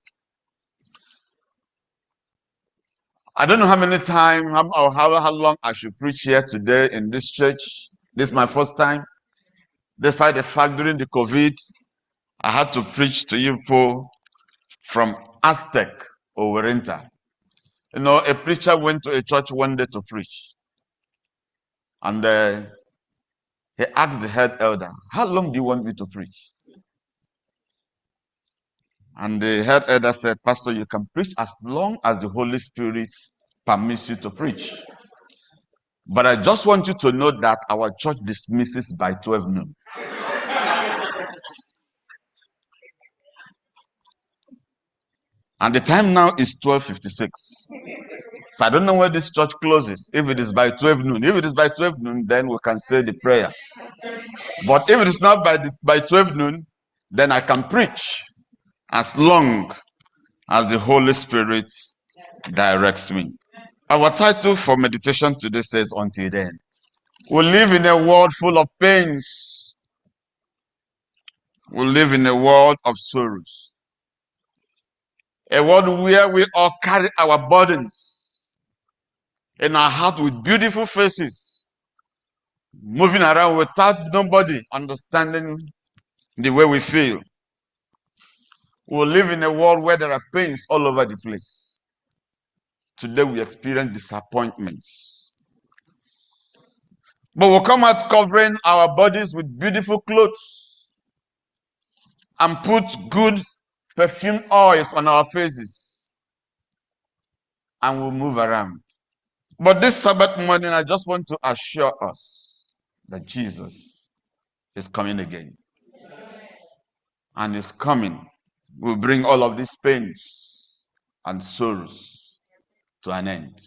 I don't know how many times or how long I should preach here today in this church. This is my first time. Despite the fact during the COVID, I had to preach to you people from Aztec or Orienta. You know, a preacher went to a church one day to preach. And he asked the head elder, "How long do you want me to preach?" And the head elder said, "Pastor, you can preach as long as the Holy Spirit permits you to preach. But I just want you to know that our church dismisses by 12 noon." And the time now is 12:56. So I don't know where this church closes. If it is by 12 noon. If it is by 12 noon, then we can say the prayer. But if it is not by 12 noon, then I can preach as long as the Holy Spirit directs me. Our title for meditation today says, "Until then." We live in a world full of pains. We live in a world of sorrows. A world where we all carry our burdens in our heart with beautiful faces, moving around without nobody understanding the way we feel. We live in a world where there are pains all over the place. Today we experience disappointments. But we'll come out covering our bodies with beautiful clothes and put good perfume oils on our faces, and we'll move around. But this Sabbath morning, I just want to assure us that Jesus is coming again. And his coming will bring all of these pains and sorrows to an end.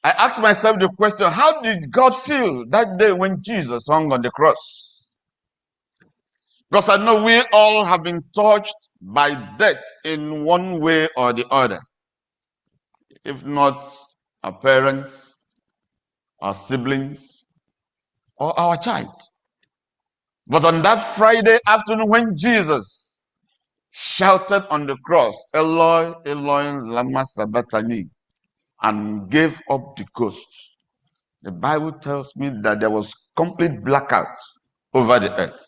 I asked myself the question, how did God feel that day when Jesus hung on the cross? Because I know we all have been touched by death in one way or the other. If not our parents, our siblings, or our child. But on that Friday afternoon when Jesus shouted on the cross, "Eloi, Eloi, lama sabachthani," and gave up the ghost, the Bible tells me that there was complete blackout over the earth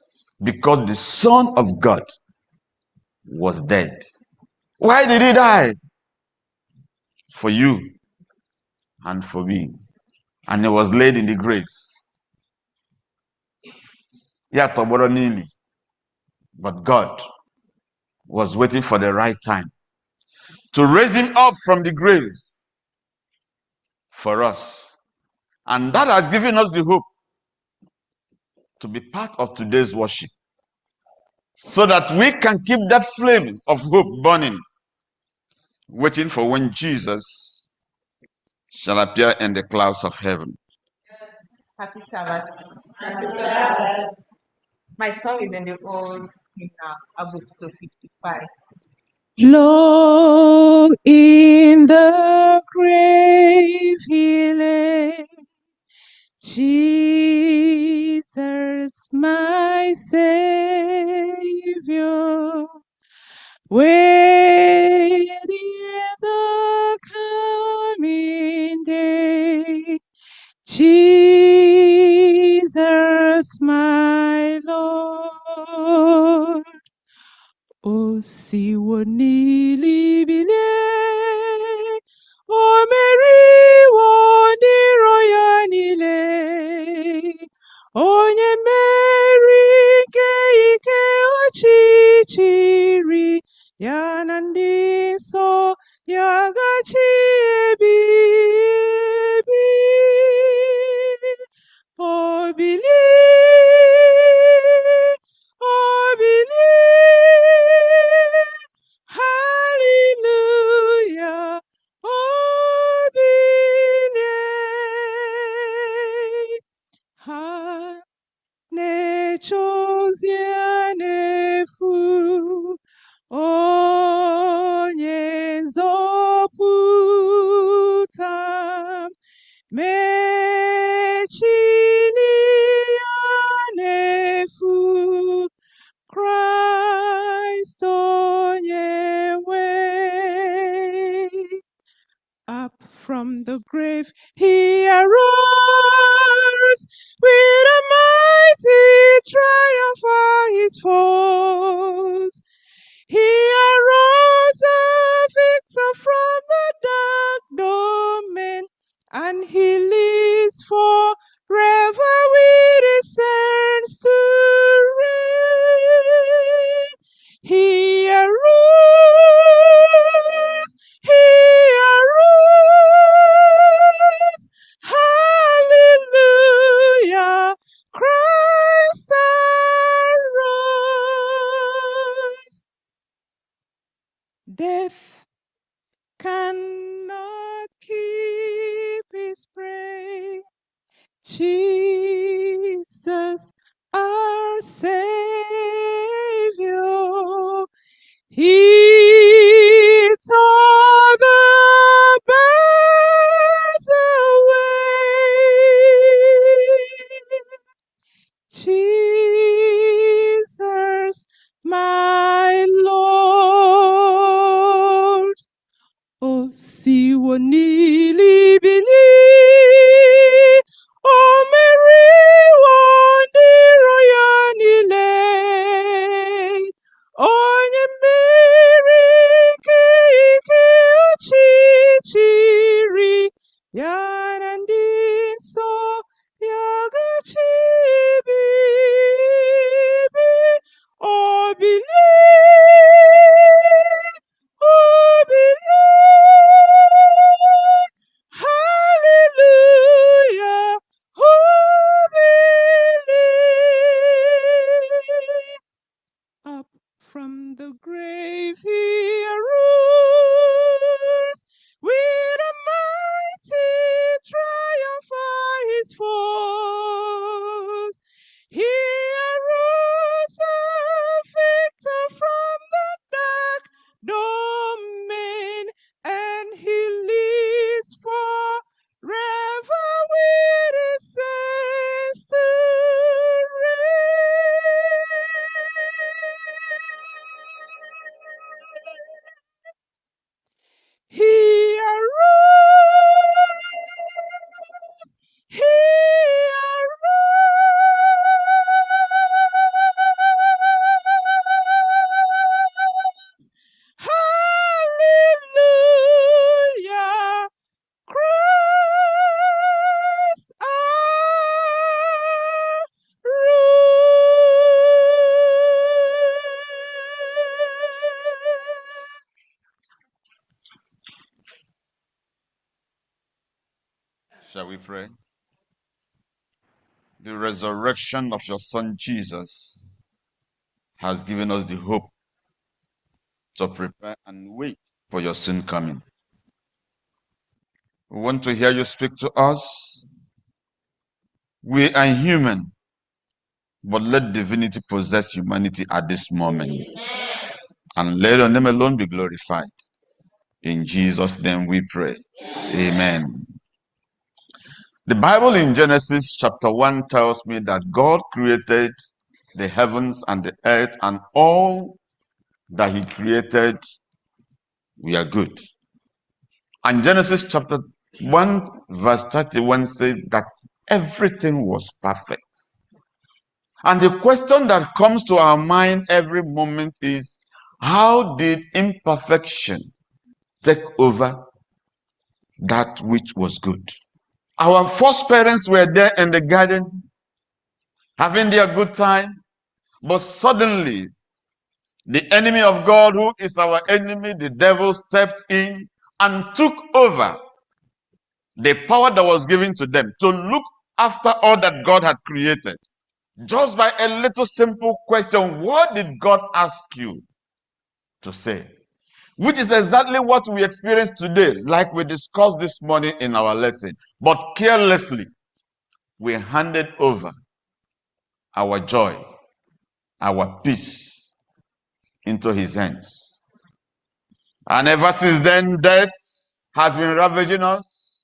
because the Son of God was dead. Why did he die? For you and for me. And he was laid in the grave. But God was waiting for the right time to raise him up from the grave for us. And that has given us the hope to be part of today's worship, so that we can keep that flame of hope burning, waiting for when Jesus shall appear in the clouds of heaven. Happy Sabbath. Happy Sabbath. My song is in the old hymn now, Abut 55. Long in the grave he lay, Jesus, my Savior, waiting the coming day Jesus, my Lord. O siwo nilibilie, o meriwo ndiro ya nile, onye meri ike ọchịchịrị ya na ndị nsọ ya gachi ebi ebi. O bilie, o bilie, hallelujah, o bilie. Ha na-echozie n'efu, onye nzọpụta mechili ya n'efu, Christ onye nwe. Up from the grave he arose, with a mighty triumph o'er his foes. He arose a victor from the dark domain, and he lives forever with his saints to reign. He arose, he arose, hallelujah, Christ arose. Death cannot keep his prey. Jesus, our Savior, he tore the bars away. Jesus, my Lord. O siwo nilibili, o meriwo ndiro ya nile, onye mmeri ike ọchịchịrị ya na ndị nsọ ya gachi ebi ebi. O bilie, o bilie, hallelujah, o bilie. Up from the grave he arose, with a mighty triumph o'er his foes. He arose a victor from the dark domain, and he lives forever with his saints to reign. He arose, he arose, hallelujah, Christ Shall we pray? The resurrection of your Son Jesus has given us the hope to prepare and wait for your soon coming. We want to hear you speak to us. We are human, but let divinity possess humanity at this moment. And let your name alone be glorified. In Jesus' name we pray. Amen. The Bible in Genesis chapter 1 tells me that God created the heavens and the earth, and all that he created were good. And Genesis chapter 1 verse 31 says that everything was perfect. And the question that comes to our mind every moment is, how did imperfection take over that which was good? Our first parents were there in the garden, having their good time, but suddenly the enemy of God, who is our enemy, the devil, stepped in and took over the power that was given to them to look after all that God had created. Just by a little simple question, what did God ask you to say? Which is exactly what we experience today, like we discussed this morning in our lesson. But carelessly, we handed over our joy, our peace into his hands. And ever since then, death has been ravaging us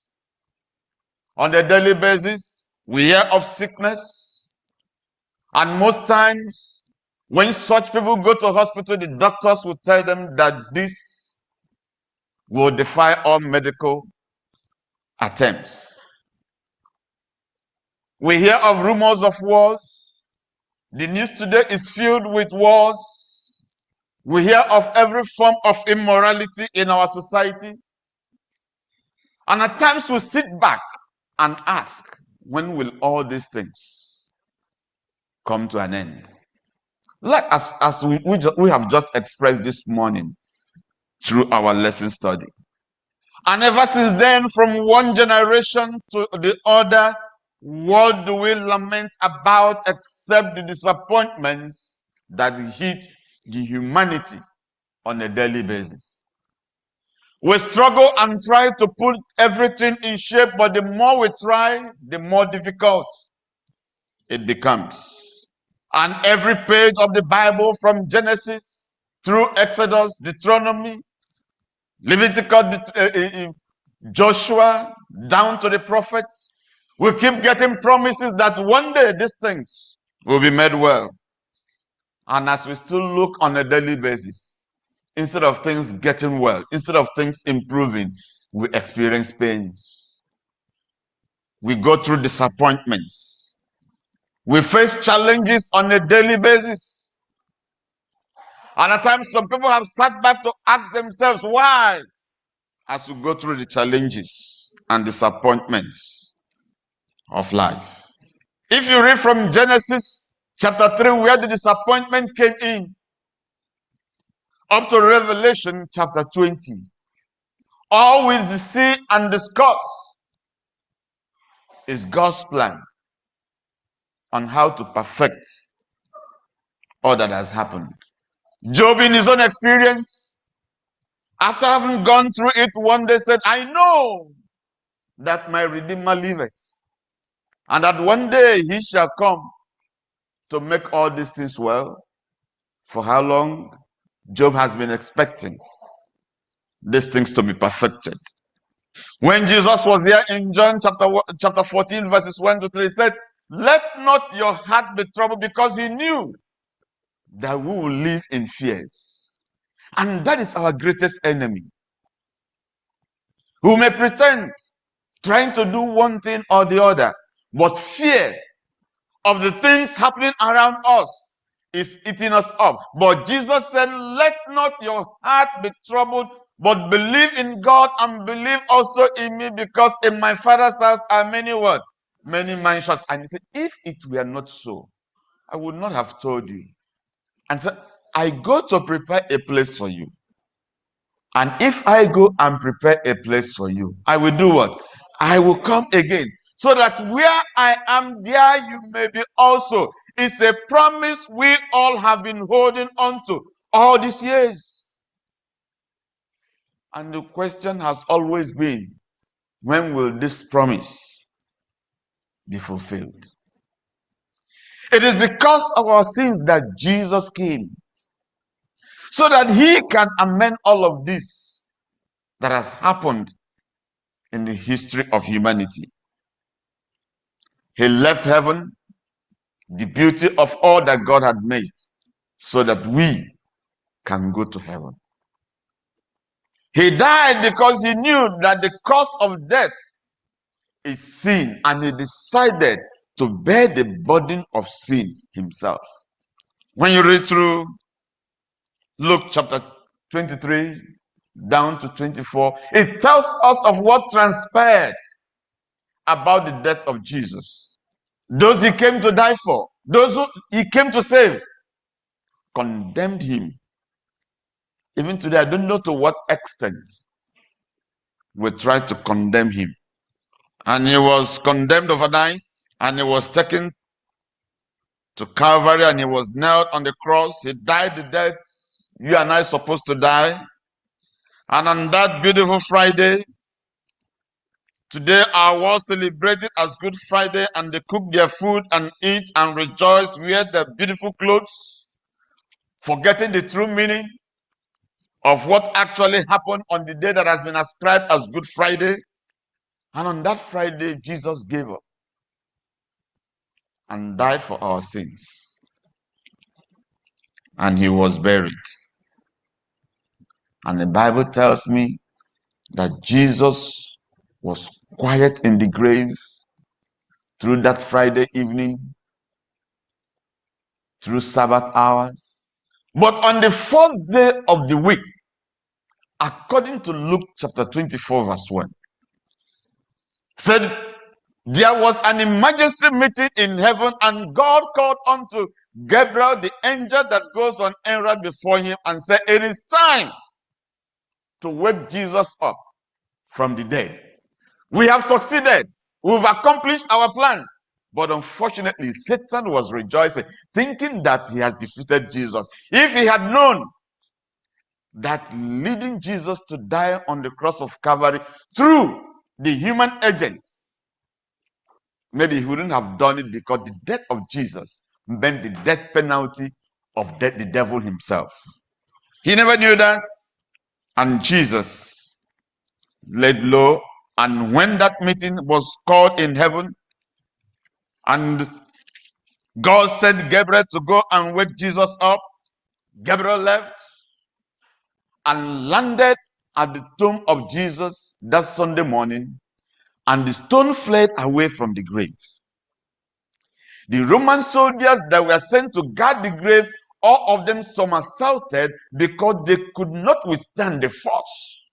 on a daily basis. We hear of sickness. And most times, when such people go to hospital, the doctors will tell them that this will defy all medical attempts. We hear of rumors of wars. The news today is filled with wars. We hear of every form of immorality in our society. And at times we sit back and ask, when will all these things come to an end? Like as we have just expressed this morning through our lesson study. And ever since then, from one generation to the other, what do we lament about except the disappointments that hit the humanity on a daily basis? We struggle and try to put everything in shape, but the more we try, the more difficult it becomes. And every page of the Bible, from Genesis through Exodus, Deuteronomy, Leviticus, Joshua, down to the prophets, we keep getting promises that one day these things will be made well. And as we still look on a daily basis, instead of things getting well, instead of things improving, we experience pains. We go through disappointments. We face challenges on a daily basis. And at times, some people have sat back to ask themselves, why? As we go through the challenges and disappointments of life. If you read from Genesis chapter 3, where the disappointment came in, up to Revelation chapter 20, all we see and discuss is God's plan on how to perfect all that has happened. Job, in his own experience, after having gone through it, one day said, I know that my Redeemer liveth, and that one day he shall come to make all these things well. For how long? Job has been expecting these things to be perfected. When Jesus was here in John chapter 14, verses 1 to 3, he said, let not your heart be troubled, because he knew that we will live in fears. And that is our greatest enemy, who may pretend trying to do one thing or the other, but fear of the things happening around us is eating us up. But Jesus said, let not your heart be troubled, but believe in God and believe also in me, because in my Father's house are many what? Many mansions. And he said, if it were not so, I would not have told you. And so I go to prepare a place for you. And if I go and prepare a place for you, I will do what? I will come again, so that where I am, there you may be also. It's a promise we all have been holding on to all these years. And the question has always been, when will this promise be fulfilled? It is because of our sins that Jesus came, so that he can amend all of this that has happened in the history of humanity. He left heaven, the beauty of all that God had made, so that we can go to heaven. He died because he knew that the cause of death his sin, and he decided to bear the burden of sin himself. When you read through Luke chapter 23 down to 24, it tells us of what transpired about the death of Jesus. Those he came to die for, those who he came to save, condemned him. Even today, I don't know to what extent we try to condemn him. And he was condemned overnight, and he was taken to Calvary, and he was nailed on the cross. He died the death you and I are supposed to die. And on that beautiful Friday, today our world celebrated as Good Friday, and they cook their food and eat and rejoice, wear their beautiful clothes, forgetting the true meaning of what actually happened on the day that has been ascribed as Good Friday. And on that Friday, Jesus gave up and died for our sins. And he was buried. And the Bible tells me that Jesus was quiet in the grave through that Friday evening, through Sabbath hours. But on the first day of the week, according to Luke chapter 24 verse 1, said there was an emergency meeting in heaven, and God called unto Gabriel, the angel that goes on errand before him, and said, it is time to wake Jesus up from the dead. We have succeeded. We've accomplished our plans. But unfortunately, Satan was rejoicing, thinking that he has defeated Jesus. If he had known that leading Jesus to die on the cross of Calvary through the human agents, maybe he wouldn't have done it, because the death of Jesus meant the death penalty of the devil himself. He never knew that. And Jesus laid low. And when that meeting was called in heaven, and God sent Gabriel to go and wake Jesus up, Gabriel left and landed at the tomb of Jesus that Sunday morning, and the stone fled away from the grave. The Roman soldiers that were sent to guard the grave, all of them somersaulted because they could not withstand the force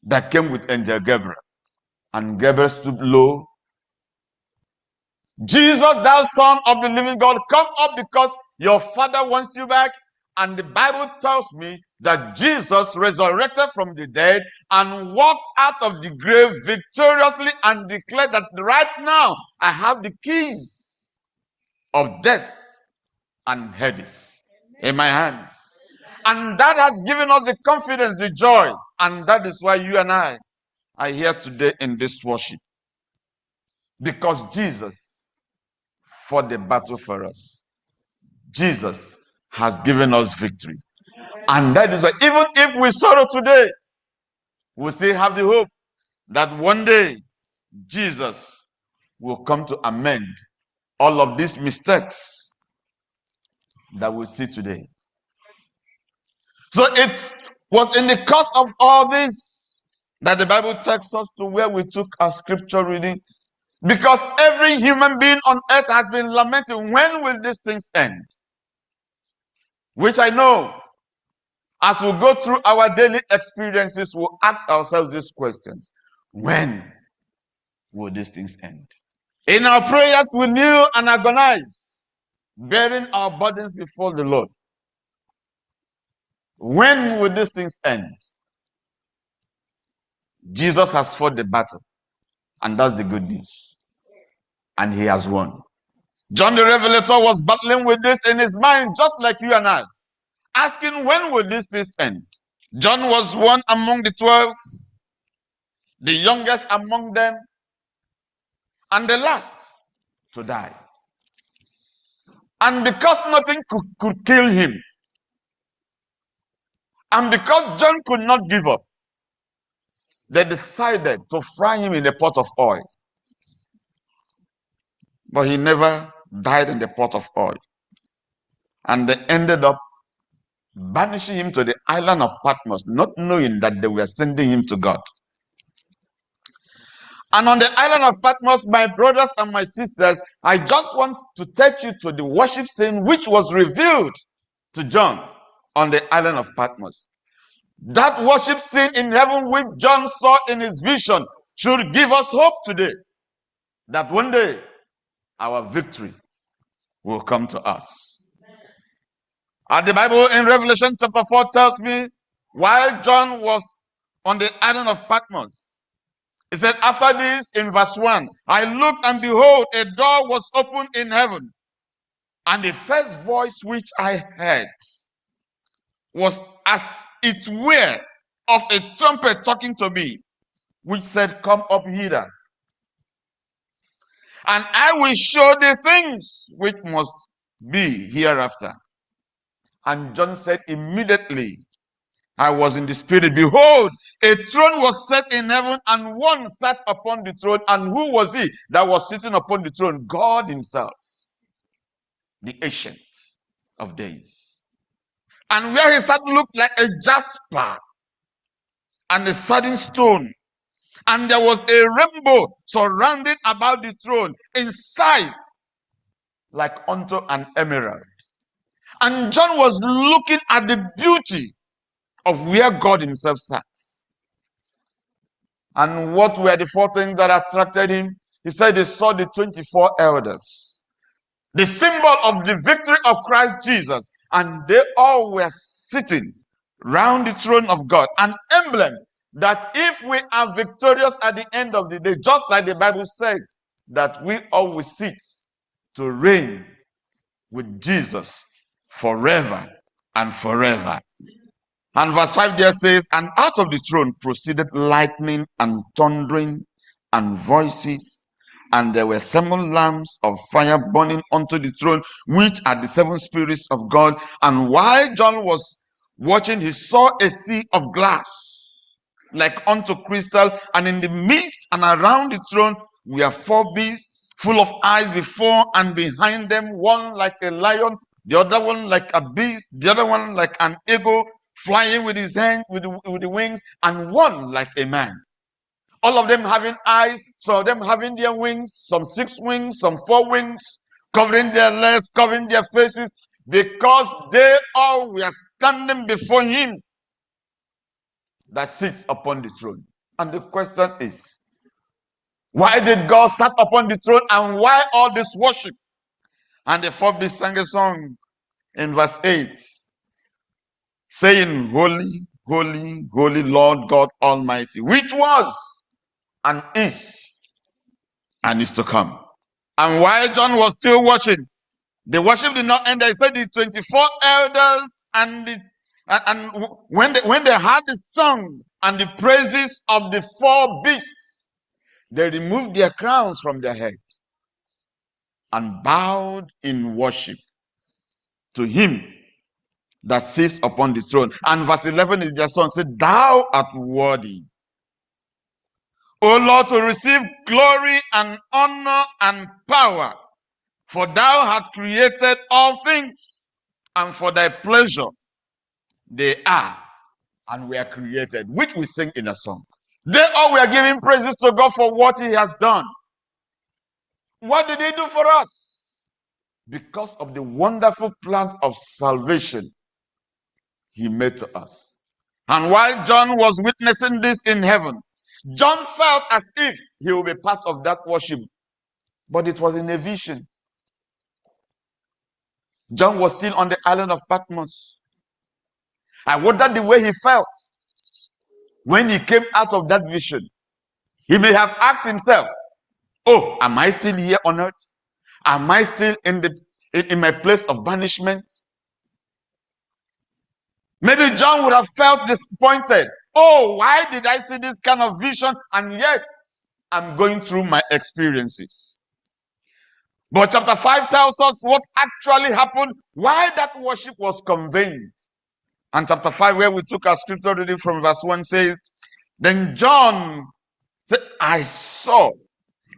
that came with angel Gabriel. And Gabriel stood low. Jesus, thou Son of the living God, come up, because your Father wants you back. And the Bible tells me that Jesus resurrected from the dead and walked out of the grave victoriously and declared that right now I have the keys of death and Hades in my hands. And that has given us the confidence, the joy. And that is why you and I are here today in this worship. Because Jesus fought the battle for us. Jesus has given us victory. And that is why, even if we sorrow today, we still have the hope that one day Jesus will come to amend all of these mistakes that we see today. So it was in the course of all this that the Bible takes us to where we took our scripture reading, because every human being on earth has been lamenting, when will these things end? Which I know, as we go through our daily experiences, we'll ask ourselves these questions. When will these things end? In our prayers, we kneel and agonize, bearing our burdens before the Lord. When will these things end? Jesus has fought the battle, and that's the good news. And he has won. John the Revelator was battling with this in his mind, just like you and I, asking, when will these things end? John was one among the 12, the youngest among them, and the last to die. And because nothing could kill him, and because John could not give up, they decided to fry him in a pot of oil. But he never died in the pot of oil. And they ended up banishing him to the island of Patmos, not knowing that they were sending him to God. And on the island of Patmos, my brothers and my sisters, I just want to take you to the worship scene which was revealed to John on the island of Patmos. That worship scene in heaven which John saw in his vision should give us hope today that one day our victory will come to us. And the Bible in Revelation chapter 4 tells me, while John was on the island of Patmos, he said, after this, in verse 1, I looked and behold, a door was opened in heaven. And the first voice which I heard was as it were of a trumpet talking to me, which said, come up hither, and I will show the things which must be hereafter. And John said, immediately I was in the spirit. Behold, a throne was set in heaven, and one sat upon the throne. And who was he that was sitting upon the throne? God himself, the Ancient of Days. And where he sat looked like a jasper and a sardine stone. And there was a rainbow surrounded about the throne, in sight like unto an emerald. And John was looking at the beauty of where God himself sat. And what were the four things that attracted him? He said he saw the 24 elders, the symbol of the victory of Christ Jesus. And they all were sitting round the throne of God, an emblem that if we are victorious at the end of the day, just like the Bible said, that we all will sit to reign with Jesus forever and forever. And verse 5 there says, and out of the throne proceeded lightning and thundering and voices, and there were 7 lamps of fire burning unto the throne, which are the 7 spirits of God. And while John was watching, he saw a sea of glass like unto crystal, and in the midst and around the throne were 4 beasts, full of eyes before and behind them, one like a lion, the other one like a beast, the other one like an eagle, flying with his hands, with the wings, and one like a man. All of them having eyes, some of them having their wings, some 6 wings, some 4 wings, covering their legs, covering their faces, because they all were standing before him that sits upon the throne. And the question is, why did God sit upon the throne, and why all this worship? And the 4 beasts sang a song in verse 8, saying, holy, holy, holy Lord God Almighty, which was and is to come. And while John was still watching, the worship did not end. He said the 24 elders and when they heard the song and the praises of the 4 beasts, they removed their crowns from their head and bowed in worship to him that sits upon the throne. And verse 11 is their song, said, thou art worthy, O Lord, to receive glory and honor and power, for thou hast created all things, and for thy pleasure they are and were created, which we sing in a song. They all were giving praises to God for what he has done. What did he do for us? Because of the wonderful plan of salvation he made to us. And while John was witnessing this in heaven, John felt as if he would be part of that worship, but it was in a vision. John was still on the island of Patmos. I wondered the way he felt when he came out of that vision. He may have asked himself, oh, am I still here on earth? Am I still in my place of banishment? Maybe John would have felt disappointed. Oh, why did I see this kind of vision, and yet I'm going through my experiences? But chapter 5 tells us what actually happened, why that worship was conveyed. And chapter 5, where we took our scripture reading from verse 1, says, then John said, I saw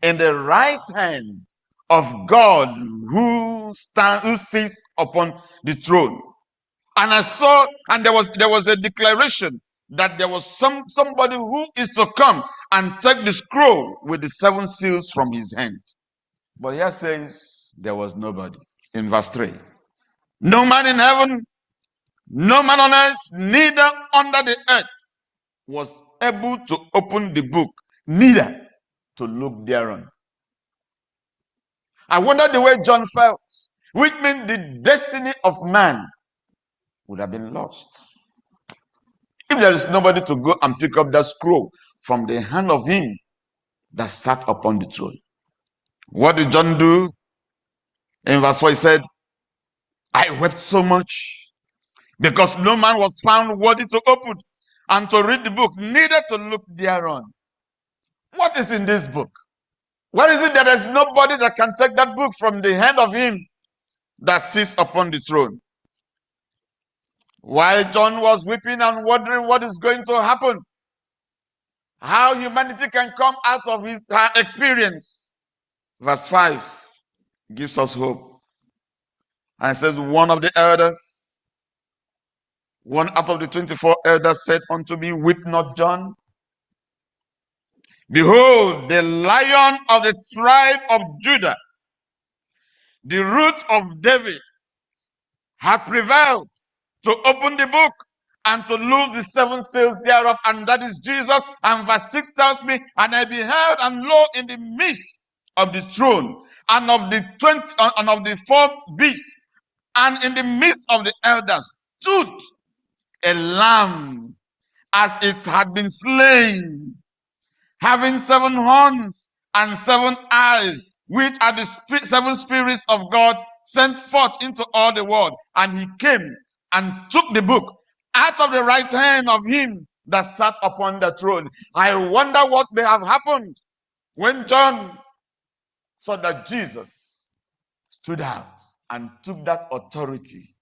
in the right hand of God who sits upon the throne. And I saw, and there was a declaration that there was somebody who is to come, and take the scroll with the 7 seals from his hand. But here says there was nobody. In verse 3, no man in heaven, no man on earth, neither under the earth was able to open the book, neither to look thereon. I wonder the way John felt, which means the destiny of man would have been lost if there is nobody to go and pick up that scroll from the hand of him that sat upon the throne. What did John do? In verse 4 he said, I wept so much because no man was found worthy to open and to read the book, neither to look thereon. What is in this book? Where is it that there's nobody that can take that book from the hand of him that sits upon the throne? While John was weeping and wondering what is going to happen, how humanity can come out of his experience, verse 5 gives us hope. And it says, one of the elders, one out of the 24 elders said unto me, weep not, John. Behold, the Lion of the tribe of Judah, the root of David, hath prevailed to open the book and to loose the 7 seals thereof, and that is Jesus. And verse 6 tells me, and I beheld, and lo, in the midst of the throne, and of the 4 beasts, and in the midst of the elders, stood a lamb as it had been slain, having 7 horns and 7 eyes, which are the 7 spirits of God sent forth into all the world. And he came and took the book out of the right hand of him that sat upon the throne. I wonder what may have happened when John saw that Jesus stood out and took that authority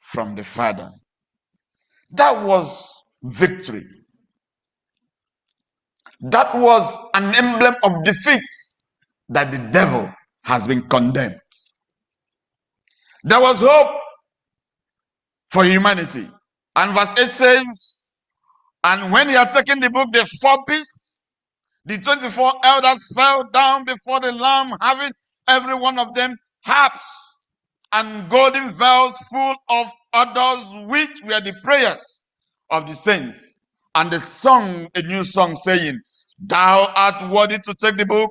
from the Father. That was victory. That was an emblem of defeat, that the devil has been condemned. There was hope for humanity. And verse 8 says, and when he had taken the book, the 4 beasts, the 24 elders fell down before the Lamb, having every one of them harps and golden vials full of odors, which were the prayers of the saints. And they sung a new song, saying, thou art worthy to take the book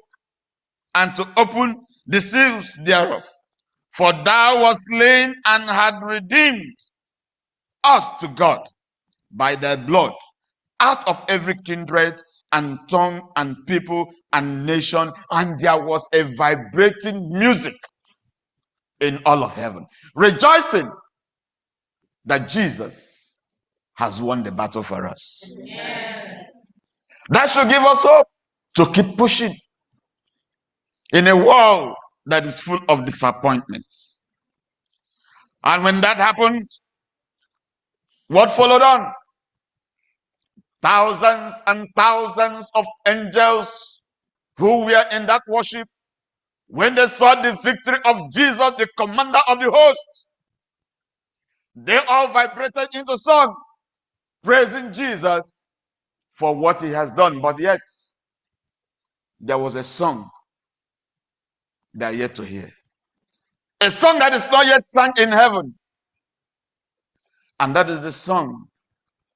and to open the seals thereof. For thou wast slain and had redeemed us to God by thy blood out of every kindred and tongue and people and nation. And there was a vibrating music in all of heaven, rejoicing that Jesus has won the battle for us. Amen. That should give us hope to keep pushing in a world that is full of disappointments. And when that happened, what followed on? Thousands and thousands of angels who were in that worship, when they saw the victory of Jesus, the commander of the host, they all vibrated into song, praising Jesus for what he has done. But yet, there was a song they are yet to hear. A song that is not yet sung in heaven. And that is the song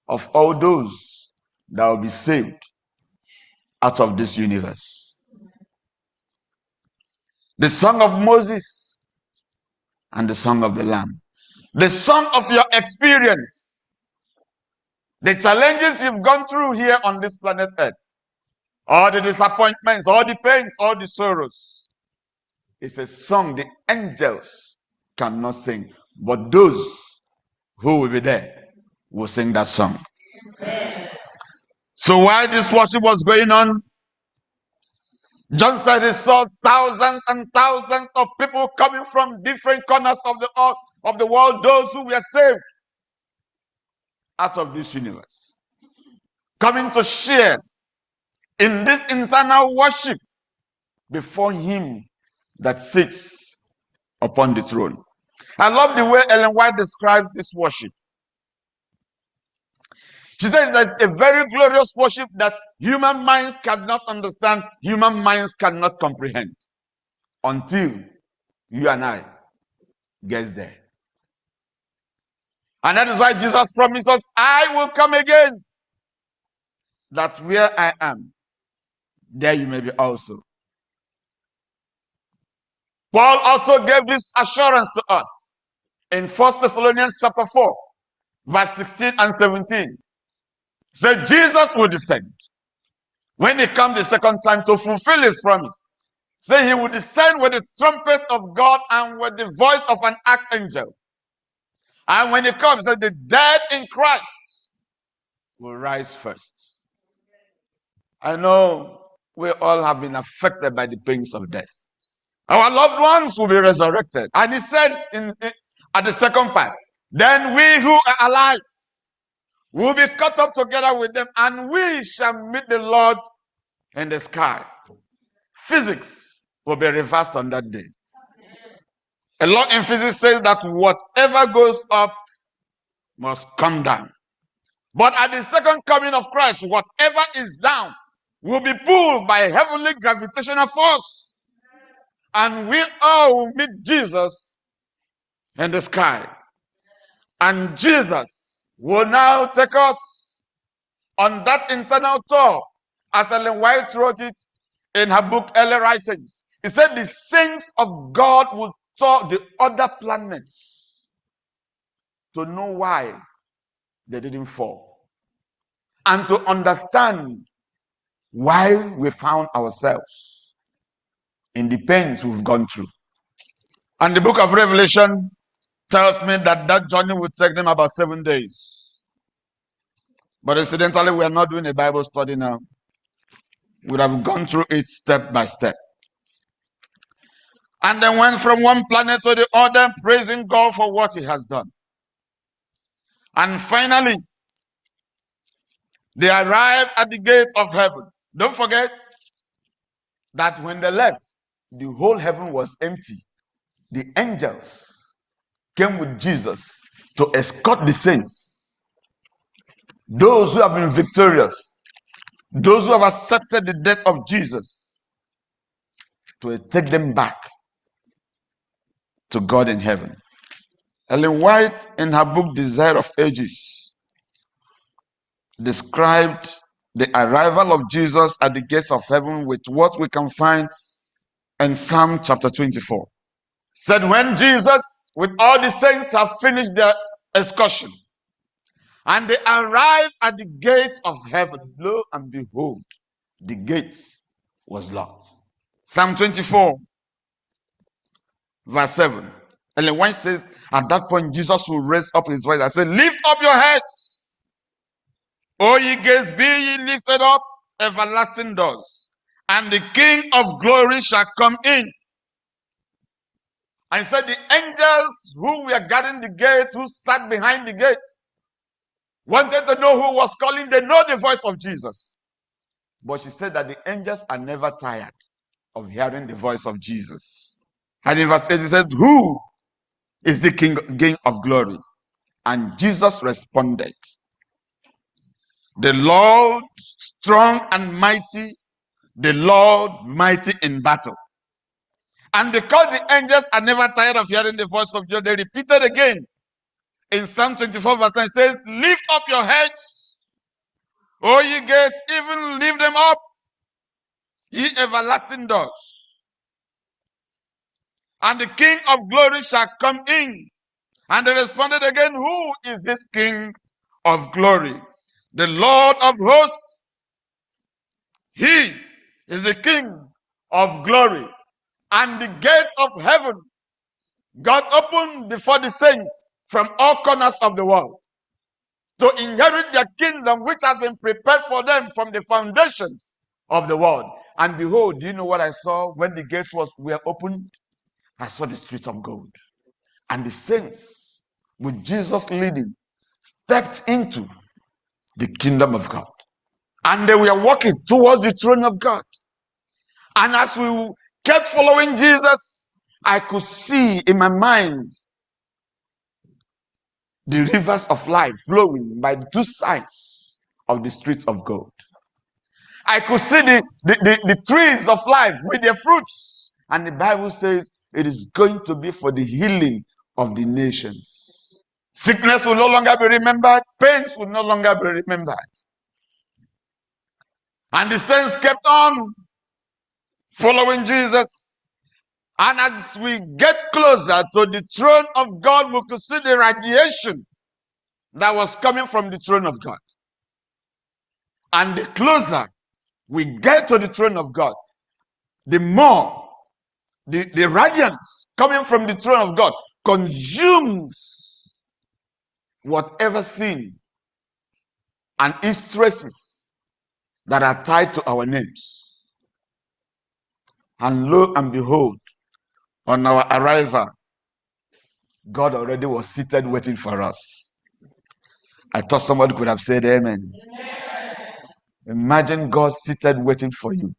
of all those that will be saved out of this universe. The song of Moses and the song of the Lamb. The song of your experience. The challenges you've gone through here on this planet Earth. All the disappointments, all the pains, all the sorrows. It's a song the angels cannot sing. But those who will be there will sing that song. So while this worship was going on, John said he saw thousands and thousands of people coming from different corners of the world, those who were saved out of this universe, coming to share in this internal worship before him that sits upon the throne. I love the way Ellen White describes this worship. She said that a very glorious worship that human minds cannot understand, human minds cannot comprehend until you and I get there. And that is why Jesus promised us, I will come again, that where I am, there you may be also. Paul also gave this assurance to us in 1 Thessalonians chapter 4, verse 16 and 17. Said Jesus will descend when he comes the second time to fulfill his promise. Say he will descend with the trumpet of God and with the voice of an archangel. And when he comes, the dead in Christ will rise first. I know we all have been affected by the pains of death. Our loved ones will be resurrected. And he said at the second part, then we who are alive will be caught up together with them, and we shall meet the Lord in the sky. Physics will be reversed on that day. A law in physics says that whatever goes up must come down. But at the second coming of Christ, whatever is down will be pulled by a heavenly gravitational force. And we all will meet Jesus in the sky. And Jesus will now take us on that internal tour, as Ellen White wrote it in her book, Early Writings. He said the saints of God will tour the other planets to know why they didn't fall, and to understand why we found ourselves in the pains we've gone through. And the book of Revelation tells me that that journey will take them about 7 days. But incidentally, we are not doing a Bible study now. We have gone through it step by step. And they went from one planet to the other, praising God for what he has done. And finally, they arrived at the gate of heaven. Don't forget that when they left, the whole heaven was empty. The angels came with Jesus to escort the saints, those who have been victorious, those who have accepted the death of Jesus, to take them back to God in heaven. Ellen White, in her book Desire of Ages, described the arrival of Jesus at the gates of heaven with what we can find in Psalm chapter 24. Said when Jesus with all the saints have finished their excursion and they arrived at the gate of heaven, lo and behold, the gate was locked. Psalm 24 verse 7. Ellen White says, at that point Jesus will raise up his voice and say, lift up your heads, O ye gates, be ye lifted up, everlasting doors, and the King of glory shall come in. And said the angels who were guarding the gate, who sat behind the gate, wanted to know who was calling. They know the voice of Jesus. But she said that the angels are never tired of hearing the voice of Jesus. And in verse 8 he said, who is the King of glory? And Jesus responded, the Lord strong and mighty, the Lord mighty in battle. And because the angels are never tired of hearing the voice of God, they repeated again in Psalm 24 verse 9, says, lift up your heads, O ye gates, even lift them up, ye everlasting doors, and the King of glory shall come in. And they responded again, who is this King of glory? The Lord of hosts. He is the King of glory. And the gates of heaven got opened before the saints from all corners of the world to inherit their kingdom, which has been prepared for them from the foundations of the world. And behold, do you know what I saw when the gates were opened? I saw the street of gold. And the saints, with Jesus leading, stepped into the kingdom of God. And they were walking towards the throne of God. And as we kept following Jesus, I could see in my mind the rivers of life flowing by the two sides of the streets of gold. I could see the trees of life with their fruits. And the Bible says it is going to be for the healing of the nations. Sickness will no longer be remembered. Pains will no longer be remembered. And the saints kept on following Jesus. And as we get closer to the throne of God, we could see the radiation that was coming from the throne of God. And the closer we get to the throne of God, the more the radiance coming from the throne of God consumes whatever sin and its traces that are tied to our names. And lo and behold, on our arrival, God already was seated waiting for us. I thought somebody could have said amen. Imagine God seated waiting for you.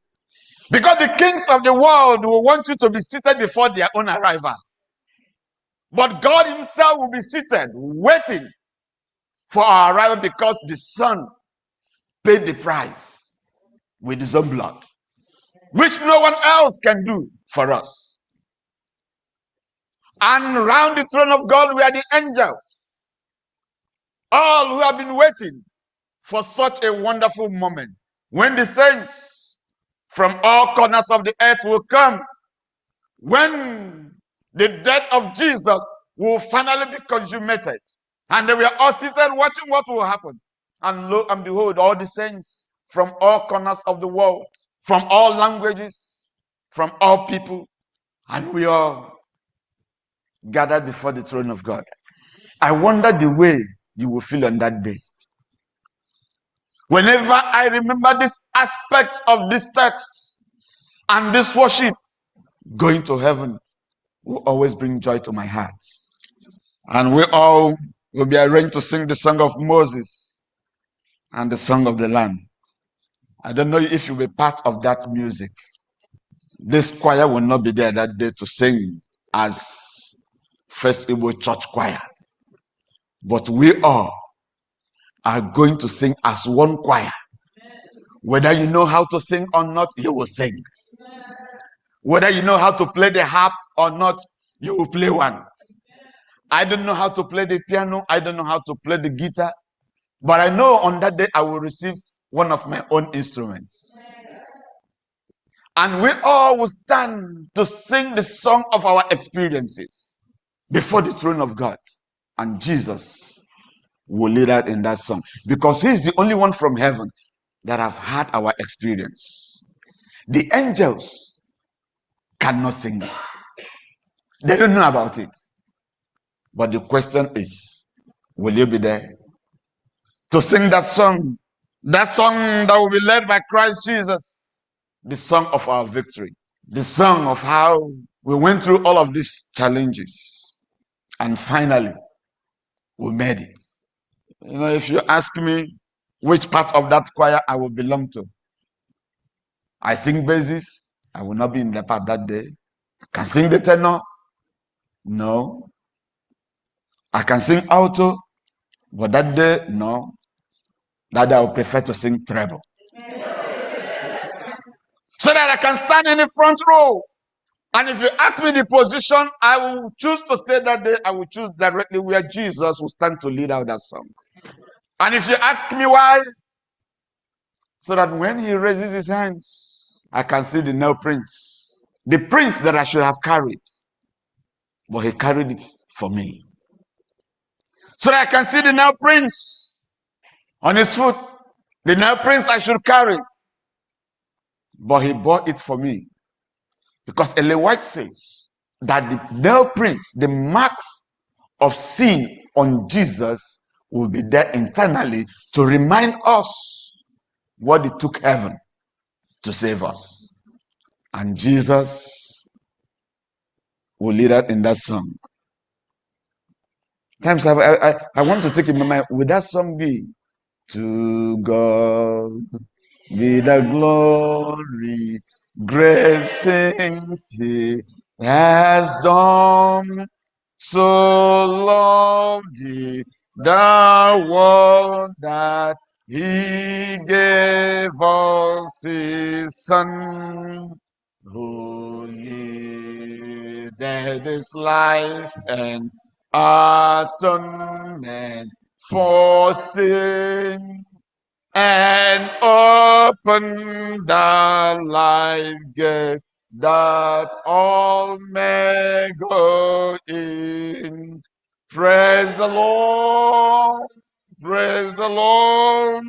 Because the kings of the world will want you to be seated before their own arrival. But God himself will be seated waiting for our arrival because the Son paid the price with his own blood, which no one else can do for us. And round the throne of God were the angels, all who have been waiting for such a wonderful moment when the saints from all corners of the earth will come, when the death of Jesus will finally be consummated. And they were all seated watching what will happen. And lo and behold, all the saints from all corners of the world, from all languages, from all people, and we all gathered before the throne of God. I wonder the way you will feel on that day. Whenever I remember this aspect of this text and this worship, going to heaven will always bring joy to my heart. And we all will be arranged to sing the song of Moses and the song of the Lamb. I don't know if you'll be part of that music. This choir will not be there that day to sing as First Igbo Church Choir. But we all are going to sing as one choir. Whether you know how to sing or not, you will sing. Whether you know how to play the harp or not, you will play one. I don't know how to play the piano. I don't know how to play the guitar. But I know on that day I will receive one of my own instruments. And we all will stand to sing the song of our experiences before the throne of God. And Jesus will lead us in that song. Because he's the only one from heaven that have had our experience. The angels cannot sing it. They don't know about it. But the question is, will you be there to sing that song? That song that will be led by Christ Jesus. The song of our victory. The song of how we went through all of these challenges. And finally, we made it. You know, if you ask me which part of that choir I will belong to, I sing basses. I will not be in the part that day. I can sing the tenor. No. I can sing alto. But that day, no. That day I would prefer to sing treble. So that I can stand in the front row. And if you ask me the position, I will choose to stay that day. I will choose directly where Jesus will stand to lead out that song. And if you ask me why, so that when he raises his hands, I can see the nail prints. The prints that I should have carried. But he carried it for me. So that I can see the nail prints on his foot. The nail prints I should carry. But he bought it for me. Because Ellen White says that the nail prints, the marks of sin on Jesus will be there internally to remind us what it took heaven to save us. And Jesus will lead us in that song. Times I want to take in my mind, will that song be, to God be the glory, great things he has done, so loved he the world that He gave us his Son, who yielded his life and atonement for sin, and opened the life gate that all may go in. Praise the Lord, praise the Lord.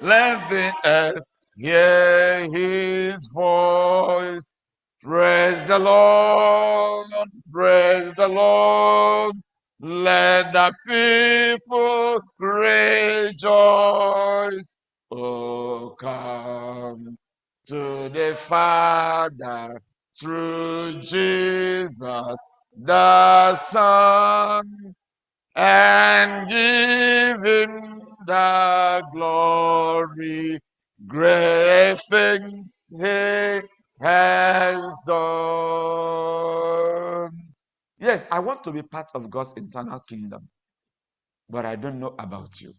Let the earth hear his voice. Praise the Lord, praise the Lord. Let the people rejoice. Oh, come to the Father through Jesus the Son, and give him the glory. Great things he has done. Yes, I want to be part of God's eternal kingdom, but I don't know about you.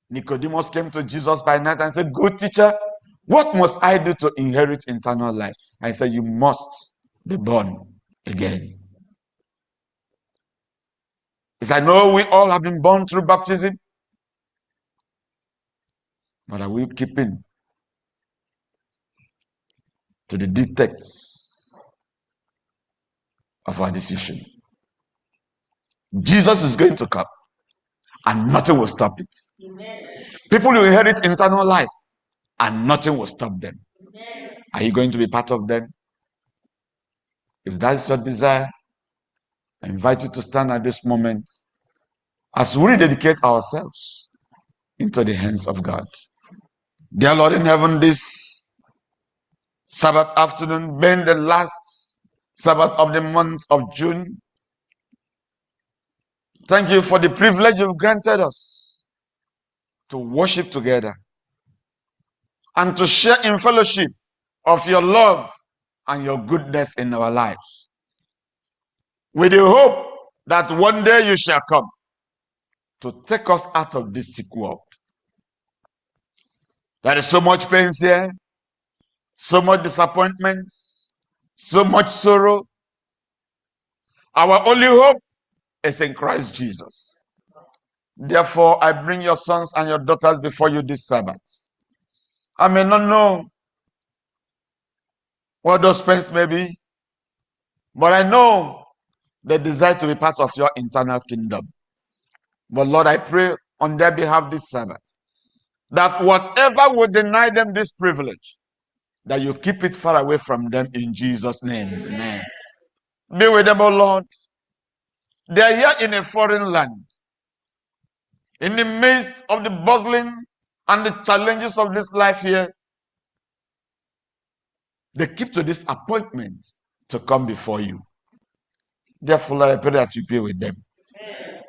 Nicodemus came to Jesus by night and said, "Good teacher, what must I do to inherit eternal life?" I said, "You must be born again." He said, "No, we all have been born through baptism, but are we keeping to the dictates of our decision?" Jesus is going to come, and nothing will stop it. Amen. People will inherit eternal life, and nothing will stop them. Amen. Are you going to be part of them? If that is your desire, I invite you to stand at this moment as we rededicate ourselves into the hands of God. Dear Lord in heaven, this Sabbath afternoon, being the last Sabbath of the month of June, thank you for the privilege you've granted us to worship together and to share in fellowship of your love and your goodness in our lives, with the hope that one day you shall come to take us out of this sick world. There is so much pain here, so much disappointment, so much sorrow. Our only hope is in Christ Jesus. Therefore, I bring your sons and your daughters before you this Sabbath. I may not know what those pains may be, but I know the desire to be part of your eternal kingdom. But Lord, I pray on their behalf this Sabbath, that whatever would deny them this privilege, that you keep it far away from them in Jesus' name. Amen. Be with them, O Lord. They are here in a foreign land, in the midst of the bustling and the challenges of this life here. They keep to this appointment to come before you. Therefore, Lord, I pray that you be with them,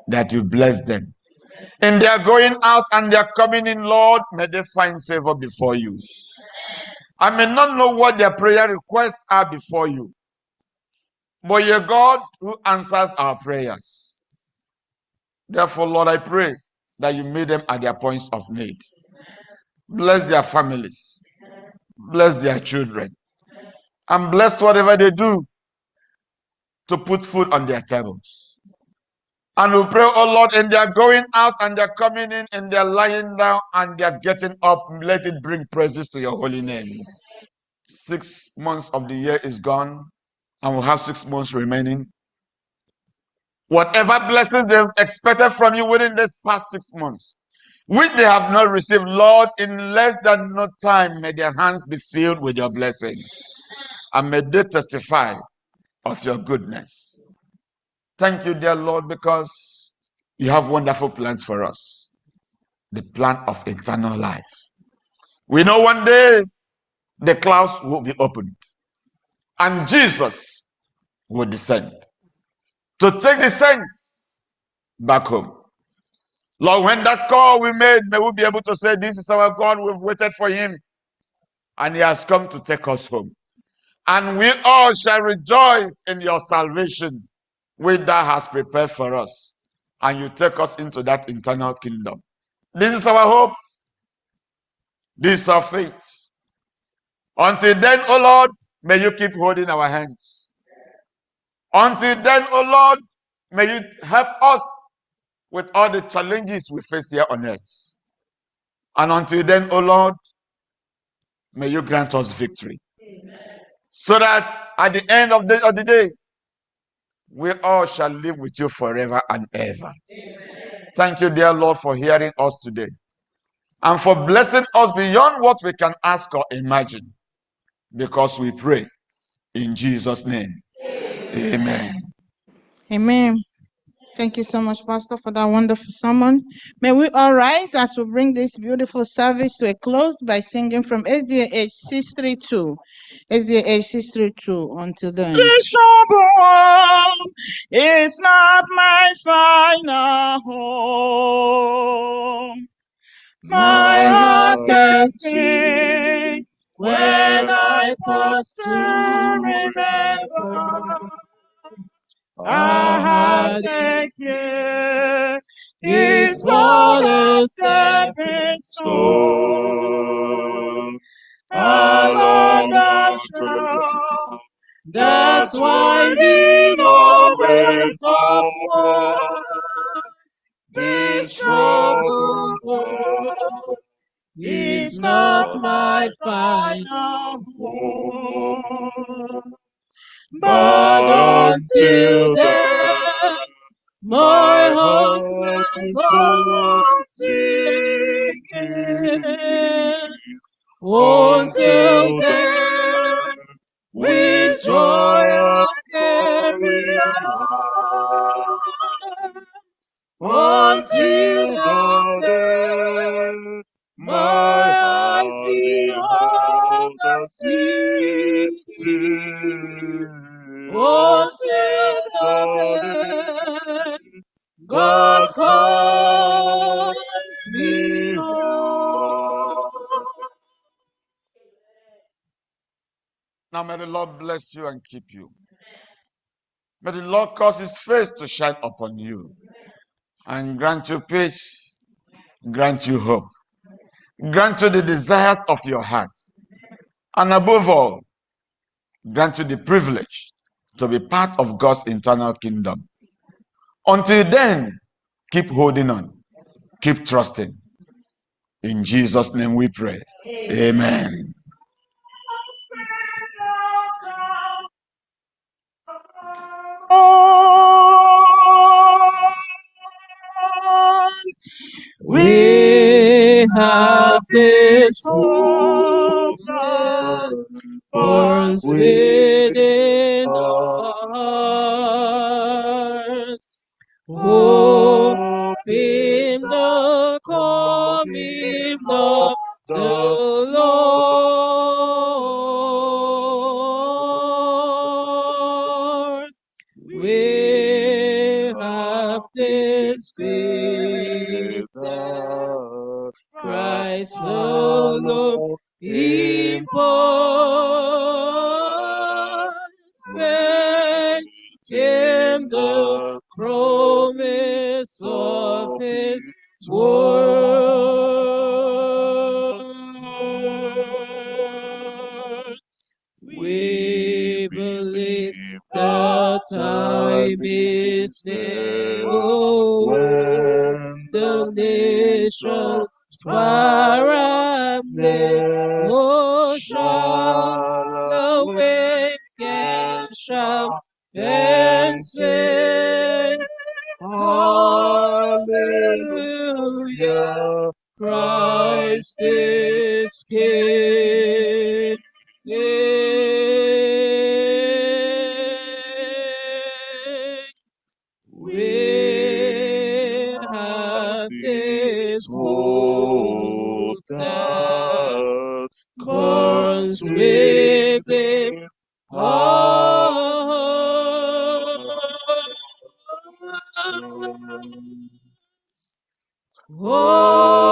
that you bless them. And they are going out and they are coming in, Lord, may they find favor before you. I may not know what their prayer requests are before you, but you're God who answers our prayers. Therefore, Lord, I pray that you meet them at their points of need. Bless their families, bless their children, and bless whatever they do to put food on their tables. And we pray, oh Lord, and they're going out and they're coming in and they're lying down and they're getting up. Let it bring praises to your holy name. 6 months of the year is gone, and we'll have 6 months remaining. Whatever blessings they've expected from you within this past 6 months, which they have not received, Lord, in less than no time, may their hands be filled with your blessings. And may they testify of your goodness. Thank you, dear Lord, because you have wonderful plans for us. The plan of eternal life. We know one day the clouds will be opened and Jesus will descend to take the saints back home. Lord, when that call we made, may we be able to say, this is our God, we've waited for him and he has come to take us home. And we all shall rejoice in your salvation, which thou hast prepared for us and you take us into that eternal kingdom. This is our hope. This is our faith. Until then, O Lord, may you keep holding our hands. Until then, O Lord, may you help us with all the challenges we face here on earth. And until then, O Lord, may you grant us victory. So that at the end of the day, we all shall live with you forever and ever. Thank you, dear Lord, for hearing us today and for blessing us beyond what we can ask or imagine, because we pray in Jesus' name. Amen. Amen. Thank you so much, Pastor, for that wonderful sermon. May we all rise as we bring this beautiful service to a close by singing from SDAH 632. SDAH 632. Until then. This troubled world is not my final home. My heart can sing when I pause to remember. I thank you. His blood a stepping stone. Along the shore. That's why we always upward. This troubled world is not my final home. But until then, my heart will go on singing. Until then, with joy I'll carry on. Until the day, my eyes behold the city. Until the day, God calls me home. Now may the Lord bless you and keep you. May the Lord cause his face to shine upon you and grant you peace, grant you hope, grant you the desires of your heart, and above all, grant you the privilege to be part of God's eternal kingdom. Until then, keep holding on, keep trusting. In Jesus' name we pray. Amen. We have this hope that burns within our hearts. Hope in the coming of the Lord. We have this faith that Christ alone imparts, making the promise of his word. We believe the time is near, when the nations far and near, shall awake and shout and say, Hallelujah, Christ is King. We have this hope that burns within us. Hope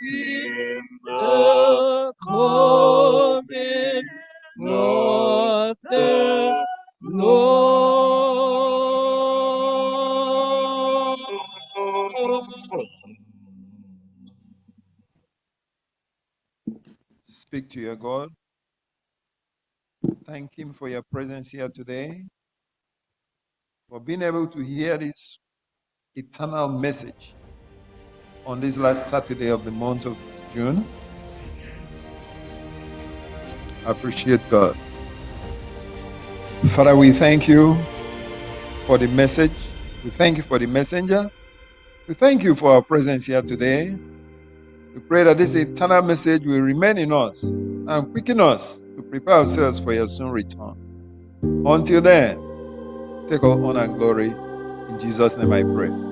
in the coming of the Lord. to your God. Thank Him for your presence here today, for being able to hear this eternal message on this last Saturday of the month of June. I appreciate God. Father, we thank you for the message. We thank you for the messenger. We thank you for our presence here today. We pray that this eternal message will remain in us and quicken us to prepare ourselves for your soon return. Until then, take all honor and glory. In Jesus' name I pray.